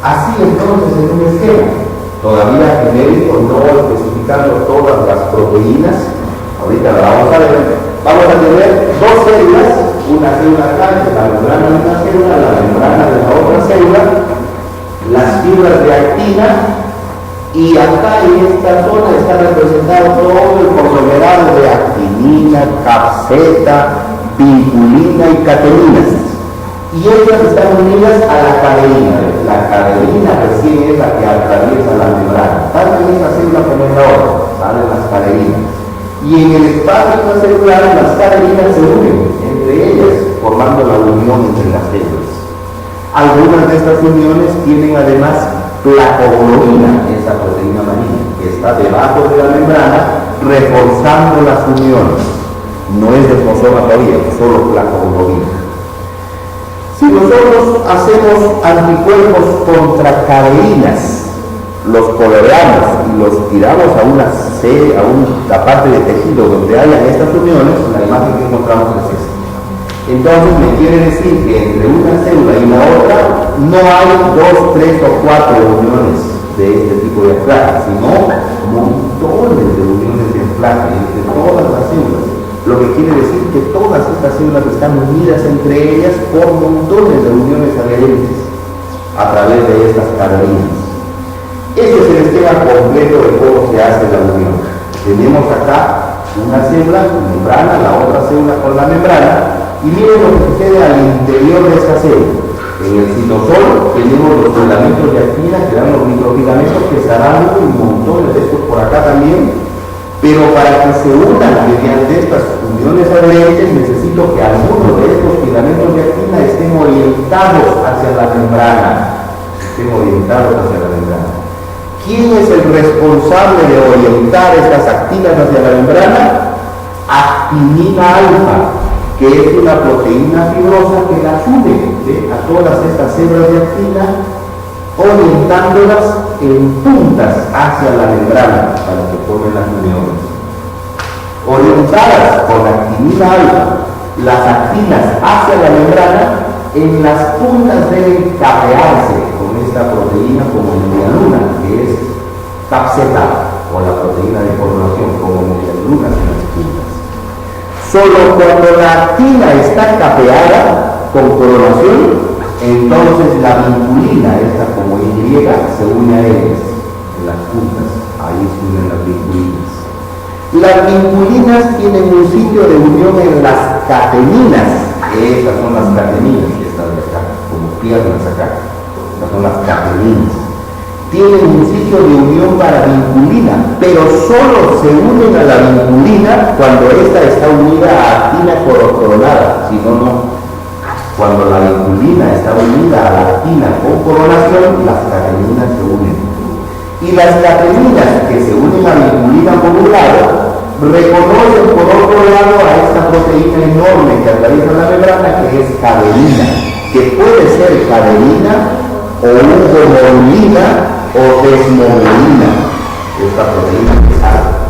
Así entonces en un esquema, todavía genérico, no especificando todas las proteínas, ahorita la vamos a ver. Vamos a tener dos células, una célula acá, que es la membrana de una célula, la membrana de la otra célula, las fibras de actina, y acá en esta zona está representado todo el conglomerado de actinina, capseta, vinculina y cateninas. Y ellas están unidas a la cadenina. La cadenina recién es la que atraviesa la membrana. Tanto en esta célula como en la otra, salen las cadeninas. Y en el espacio celular las cadeninas se unen entre ellas, formando la unión entre las células. Algunas de estas uniones tienen además placoglobina, esa proteína marina, que está debajo de la membrana, reforzando las uniones. No es desmosoma todavía, es solo placoglobina. Si nosotros hacemos anticuerpos contra cadeninas, los coloreamos y los tiramos a una parte de tejido donde hayan estas uniones, la imagen que encontramos es esta. Entonces me quiere decir que entre una célula y la otra no hay 2, 3 o 4 uniones de este tipo de anclaje, sino montones de uniones de anclaje entre todas las células. Lo que quiere decir que todas estas células están unidas entre ellas por montones de uniones adherentes a través de estas cadeninas. Ese es el esquema completo de cómo se hace la unión. Tenemos acá una célula con membrana, la otra célula con la membrana, y miren lo que sucede al interior de esta célula. En el citosol tenemos los filamentos de actina, que dan los microfilamentos que estarán un montón de estos por acá también, pero para que se unan mediante estas uniones adherentes necesito que algunos de estos filamentos de actina estén orientados hacia la membrana. ¿Quién es el responsable de orientar estas actinas hacia la membrana? Actinina alfa. que es una proteína fibrosa que las une, ¿sí?, a todas estas células de actina, orientándolas en puntas hacia la membrana para que formen las uniones. Orientadas con actinina alfa, las actinas hacia la membrana, en las puntas deben capearse con esta proteína como media luna, que es capseta, o la proteína de coronación, como media luna en las puntas. Solo cuando la actina está capeada con coronación, entonces la vinculina, esta como Y, se une a ellas en las puntas. Ahí se unen las vinculinas. Las vinculinas tienen un sitio de unión en las cateninas. Estas son las cateninas que están de acá, como piernas acá. Estas son las cateninas. Tienen un sitio de unión para vinculina, pero solo se unen a la vinculina cuando ésta está unida a actina coronada, si no, no. Cuando la vinculina está unida a la actina con coronación, las cateninas se unen. Y las cateninas que se unen a la vinculina por un lado, reconocen por otro lado a esta proteína enorme que atraviesa la membrana, que es cadenina, que puede ser cadenina o homolina o desmogolina, esta proteína que sale.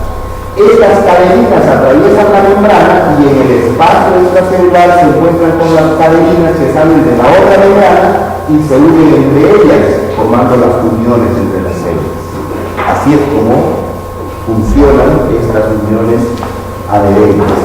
Estas cadeninas atraviesan la membrana y en el espacio extracelular se encuentran con las cadeninas que salen de la otra membrana y se unen entre ellas, formando las uniones entre las células. Así es como funcionan estas uniones adherentes.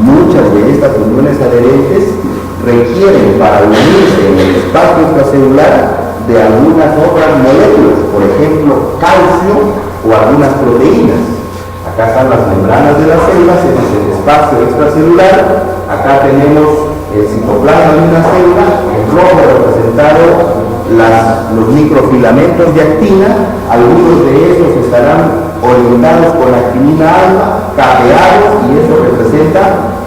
Muchas de estas uniones adherentes requieren para unirse en el espacio extracelular de algunas otras moléculas, por ejemplo, calcio o algunas proteínas. Acá están las membranas de las células, este es el espacio extracelular. Acá tenemos el citoplasma de una célula, en rojo representado los microfilamentos de actina. Algunos de esos estarán orientados con actinina alfa, capeados, y eso representa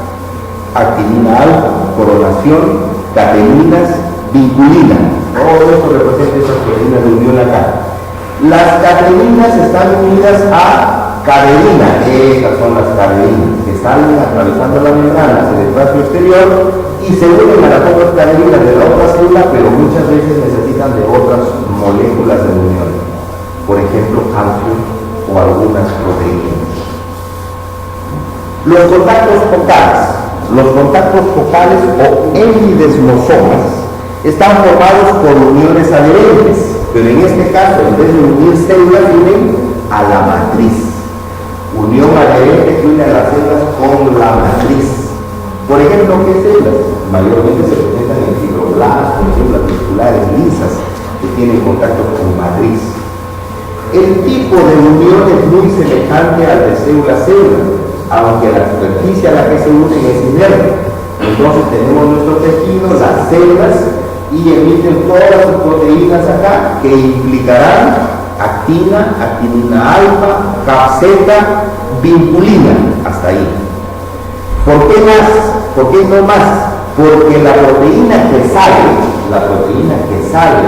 actinina alfa, coronación, cateninas, vinculina. Todo eso representa esas proteínas de unión acá. Las cateninas están unidas a cadenina. Estas son las cadeninas que salen atravesando la membrana hacia el espacio exterior y se unen a las otras cadeninas de la otra célula, pero muchas veces necesitan de otras moléculas de unión. Por ejemplo, calcio o algunas proteínas. Los contactos focales o hemidesmosomas están formados por uniones adherentes, pero en este caso, en vez de unir células, unen a la matriz. Unión adherente que une a las células con la matriz. Por ejemplo, ¿qué células? Mayormente se presentan en fibroblastos, en células musculares lisas, que tienen contacto con matriz. El tipo de unión es muy semejante al de célula-célula, aunque la superficie a la que se unen es inerte. Entonces tenemos nuestro tejido, las células, y emiten todas sus proteínas acá que implicarán actina, actinina alfa, capseta, vinculina, hasta ahí. ¿Por qué más? ¿Por qué no más? Porque la proteína que sale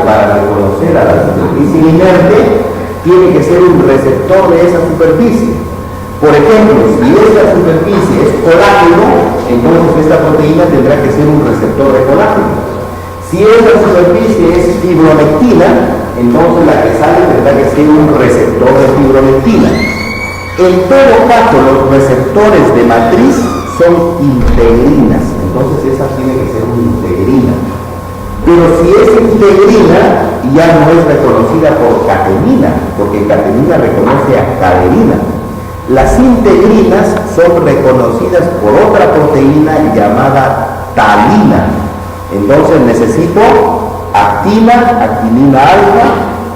para reconocer a la superficie inerte tiene que ser un receptor de esa superficie. Por ejemplo, si esta superficie es colágeno, entonces esta proteína tendrá que ser un receptor de colágeno. Si esta superficie es fibronectina, entonces la que sale tendrá que ser un receptor de fibronectina. En todo caso, los receptores de matriz son integrinas, entonces esa tiene que ser una integrina. Pero si es integrina, ya no es reconocida por catenina, porque catenina reconoce a cadenina. Las integrinas son reconocidas por otra proteína llamada talina. Entonces necesito actina, actinina alfa,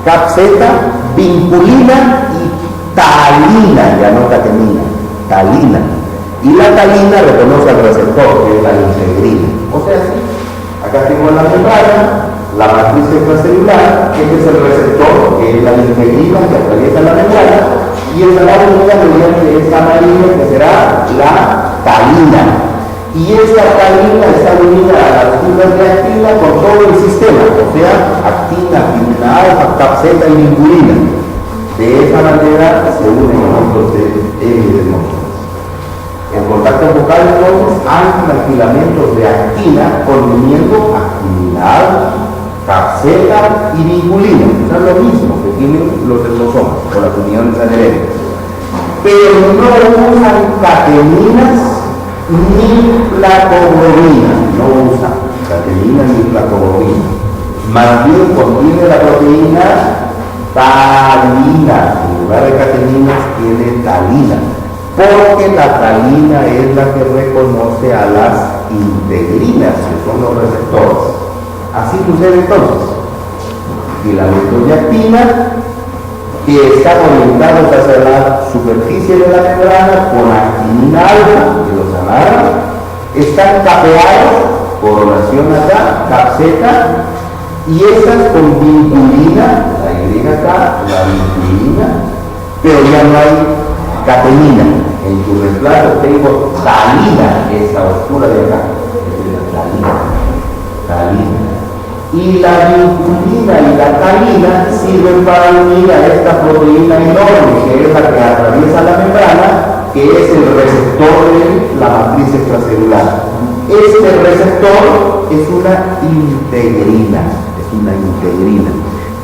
capseta, vinculina y talina, ya no catenina, talina. Y la talina reconoce al receptor, que es la integrina. O sea, sí, acá tengo la membrana, la matriz extracelular, este es el receptor, que es la integrina que atraviesa la membrana, y estará unida mediante esta amarilla que será la talina. Y esta talina está unida a las fibras de actina con todo el sistema, o sea, actina, actinina alfa, capseta y vinculina. De esa manera se unen a otros hemidesmosomas. contactos focales entonces anclan filamentos de actina conviniendo actina alfa, capseta y vinculina. O sea, lo mismo que tienen los desmosomas o las uniones adherentes. Pero no usan cateninas ni placoglobina. No usan cateninas ni placoglobina. Más bien contiene la proteína talina. En lugar de cateninas tiene talina. Porque la talina es la que reconoce a las integrinas, que son los receptores. Así sucede entonces. Filamentos de actina que están orientados hacia la superficie de la membrana con actinina alfa, que los amarra, están capeados, coronación acá, capseta, y estas con vinculina, la Y acá, la vinculina, pero ya no hay catenina. En tu reemplazo tengo talina, esta oscura de acá, es la talina. Y la vinculina y la talina sirven para unir a esta proteína enorme, que es la que atraviesa la membrana, que es el receptor de la matriz extracelular. Este receptor es una integrina,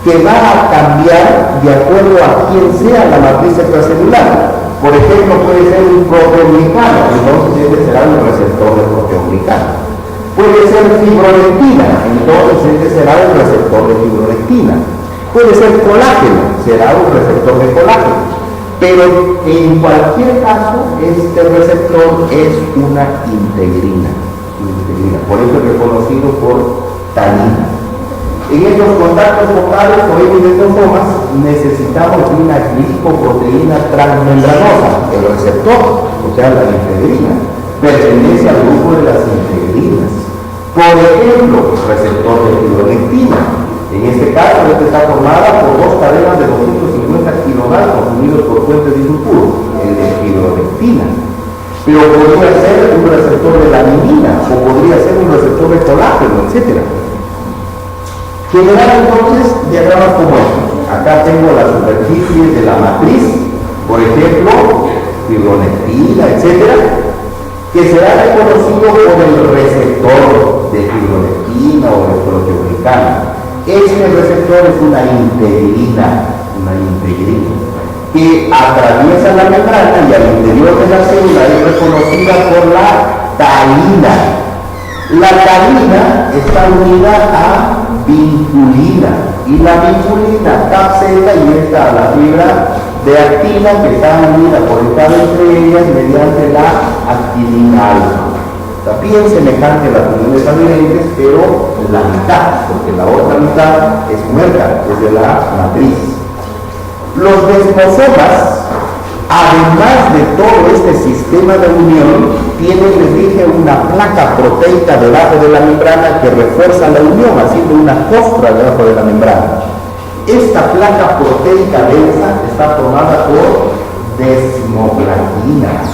que va a cambiar de acuerdo a quién sea la matriz extracelular. Por ejemplo, puede ser un proteoglicano, entonces este será un receptor de proteoglicano. Puede ser fibronectina, entonces este será un receptor de fibronectina. Puede ser colágeno, será un receptor de colágeno. Pero en cualquier caso, este receptor es una integrina. Por eso es reconocido por talina. En estos contactos focales o endosomas necesitamos una glicoproteína transmembranosa. El receptor, o sea, la integrina, pertenece al grupo de las integrinas. Por ejemplo, receptor de fibronectina. En este caso, esta está formada por dos cadenas de 250 kilodaltos unidos por puentes disulfuros, el de fibronectina. Pero podría ser un receptor de laminina o podría ser un receptor de colágeno, etc. Generar entonces diagramas como estos. Acá tengo la superficie de la matriz, por ejemplo, fibronectina, etc., que será reconocido por el receptor de fibronectina o de proteoglicano. Este receptor es una integrina, que atraviesa la membrana y al interior de la célula es reconocida por la talina. La talina está unida a vinculina y la vinculina capseta y esta a la fibra de actina que está unida conectada entre ellas mediante la actinina alfa. Está bien semejante a las uniones adherentes, pero la mitad, porque la otra mitad es muerta, es de la matriz. Los desmosomas, además de todo este sistema de unión, tienen, les dije, una placa proteica debajo de la membrana que refuerza la unión, haciendo una costra debajo de la membrana. Esta placa proteica densa está formada por desmoplaquina.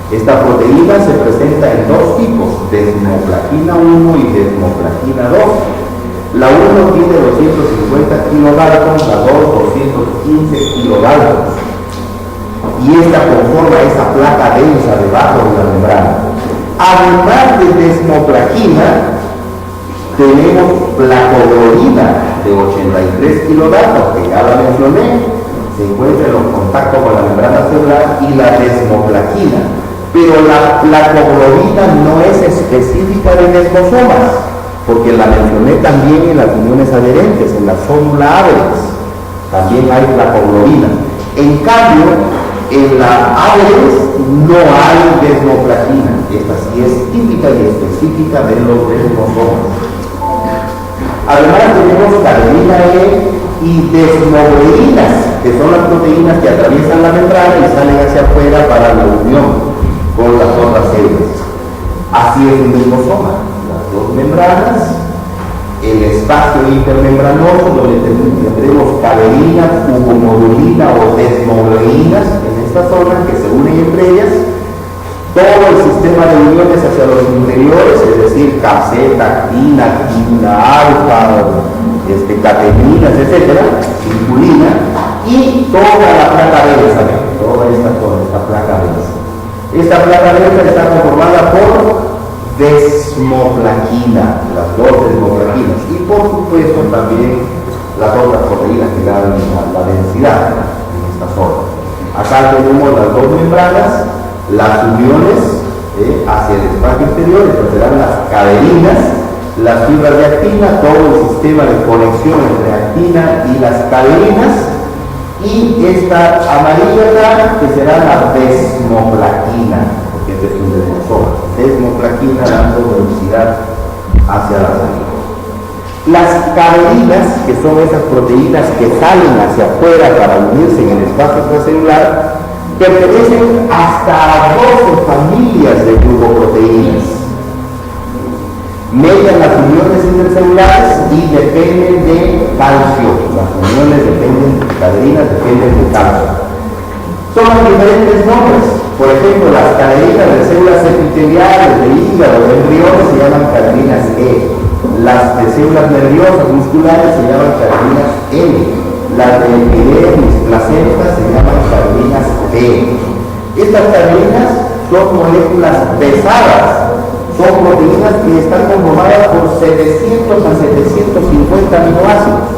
Esta proteína se presenta en dos tipos, desmoplaquina 1 y desmoplaquina 2. La 1 tiene 250 kilodaltons, la 2 215 kilodaltons. Y esta conforma esa placa densa debajo de la membrana. Además de desmoplaquina, tenemos placoglobina de 83 kilodaltons, que ya la mencioné, se encuentra en los contactos con la membrana celular, y la desmoplaquina. Pero la placoglobina no es específica de desmosomas, porque la mencioné también en las uniones adherentes, en la fórmula Average, también hay placoglobina. En cambio, en la Average no hay desmoplaquina. Esta sí es típica y específica de los desmosomas. Además tenemos cadenina E y desmogleinas, que son las proteínas que atraviesan la membrana y salen hacia afuera para la unión con las otras células. Así es un desmosoma. Las dos membranas, el espacio intermembranoso donde tendremos cadenina, cubomodulina o desmogleinas en esta zona que se unen entre ellas. Todo el sistema de uniones hacia los interiores, es decir, capseta, actina, actina alfa, cateninas, etcétera, vinculina, y toda la placa densa, toda esta placa densa. Esta placa verde está conformada por desmoplaquina, las dos desmoplaquinas, y por supuesto también las otras proteínas que dan la densidad en esta zona. Acá tenemos las dos membranas, las uniones hacia el espacio exterior, estas serán las caderinas, las fibras de actina, todo el sistema de conexión entre actina y las caderinas, y esta amarilla acá que será la desmoplaquina, porque este es un desmoplaquina dando velocidad hacia la salida. Las caderinas, que son esas proteínas que salen hacia afuera para unirse en el espacio extracelular, pertenecen hasta a 12 familias de glucoproteínas. Median las uniones intercelulares y dependen de calcio. Las uniones dependen, caderinas dependen de calcio. Toman diferentes nombres. Por ejemplo, las caderinas de células epiteliales, de hígado, de embriones se llaman caderinas E. Las de células nerviosas musculares se llaman caderinas N. Las de epidermis, placentas se llaman caderinas P. Estas caderinas son moléculas pesadas. Son proteínas que están conformadas por 700 a 750 aminoácidos.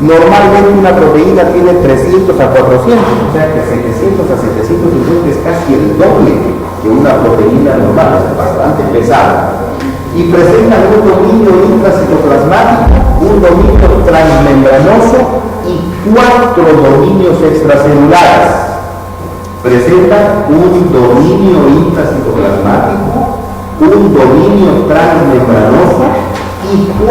Normalmente una proteína tiene 300 a 400, o sea que 700 a 750 es casi el doble que una proteína normal, es bastante pesada. Y presentan un dominio intracitoplasmático, un dominio transmembranoso y 4 dominios extracelulares. Presentan un dominio intracitoplasmático, un dominio transmembranoso y 4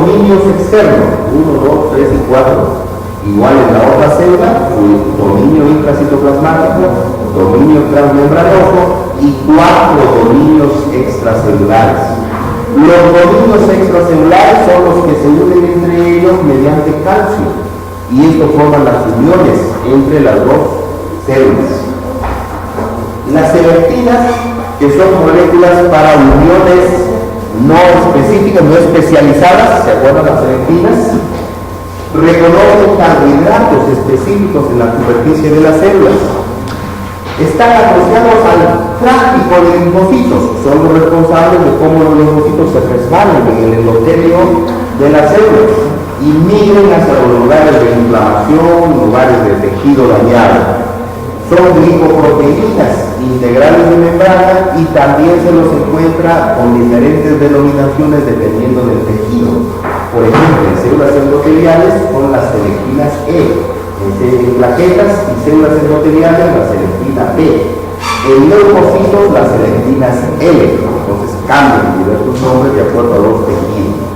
dominios externos, 1, 2, 3 y 4, igual en la otra célula, un dominio intracitoplasmático, dominio transmembranoso y 4 dominios extracelulares. Los dominios extracelulares son los que se unen entre ellos mediante calcio, y esto forman las uniones entre las dos células. Las selectinas, que son moléculas para uniones no específicas, no especializadas, ¿se acuerdan las selectinas? Reconocen carbohidratos específicos en la superficie de las células. Están asociados al tráfico de linfocitos, son los responsables de cómo los linfocitos se resbalan en el endotelio de las células y migran hacia los lugares de inflamación, lugares de tejido dañado. Son glicoproteínas integrales de membrana y también se los encuentra con diferentes denominaciones dependiendo del tejido. Por ejemplo, en células endoteliales son las selectinas E, en plaquetas y células endoteliales la selectina P. En leucocitos las selectinas L, entonces cambian diversos nombres de acuerdo a los tejidos.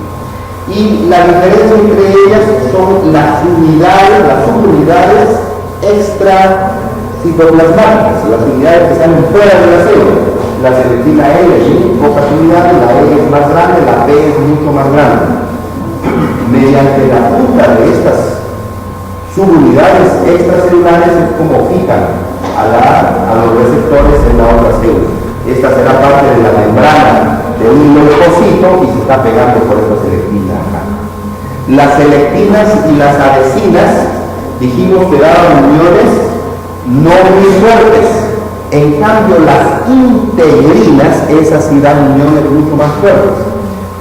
Y la diferencia entre ellas son las subunidades extra citoplasmáticas, las unidades que salen fuera de la célula. La selectina L es pocas unidades, la E es más grande, la P es mucho más grande. Mediante la punta de estas subunidades extracelulares es como fijan a los receptores en la otra célula. Esta será parte de la membrana de un leucocito y se está pegando por esta selectina acá. Las selectinas y las adhesinas dijimos que daban uniones no muy fuertes. En cambio, las integrinas, esas sí dan uniones mucho más fuertes.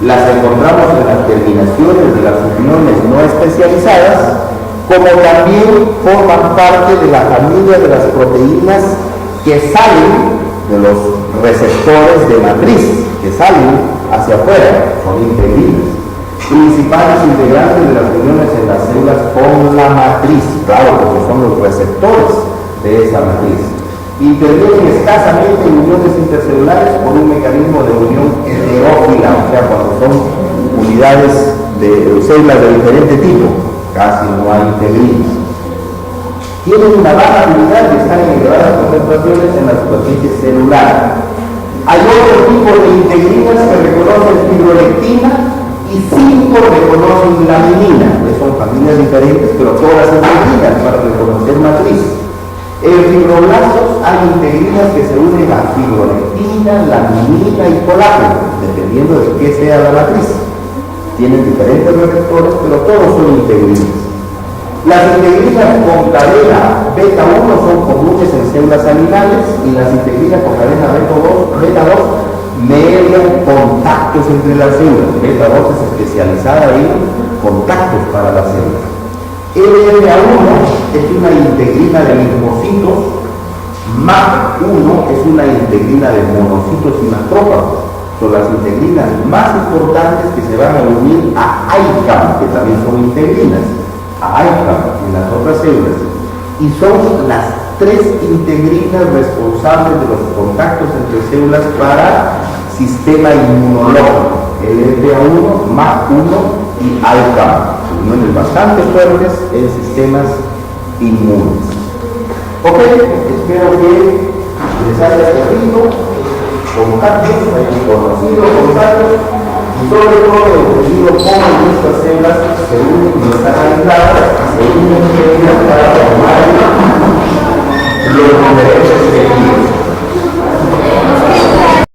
Las encontramos en las terminaciones de las uniones no especializadas, como también forman parte de la familia de las proteínas que salen de los receptores de matriz, que salen hacia afuera, son integrinas. Principales integrantes de las uniones en las células con la matriz, claro, porque son los receptores de esa matriz. Intervienen escasamente en uniones intercelulares por un mecanismo de unión heterófila, o sea, cuando son unidades de células de diferente tipo, casi no hay integrinas. Tienen una baja afinidad y están en elevadas concentraciones en la superficie celular. Hay otro tipo de integrinas que reconocen fibrolectina y 5 reconocen laminina, que son familias diferentes, pero todas integrinas para reconocer matriz. En fibroblastos hay integrinas que se unen a fibrolectina, laminina y colágeno, dependiendo de qué sea la matriz. Tienen diferentes receptores, pero todos son integrinas. Las integrinas con cadena beta 1 son comunes en células animales y las integrinas con cadena beta 2 median contactos entre las células. Beta 2 es especializada en contactos para las células. LMA1 es una integrina de linfocitos, MAC1 es una integrina de monocitos y macrófagos. Son las integrinas más importantes que se van a unir a ICAM, que también son integrinas, a ICAM en las otras células, y son las tres integrinas responsables de los contactos entre células para sistema inmunológico, LMA1, MAC1 y ICAM, uniones bastante fuertes en sistemas inmunes. Ok, espero que les haya servido, contactos, hayan conocido contactos, y sobre todo entendido cómo nuestras células se unen y están aisladas, se unen para formar los diferentes tejidos.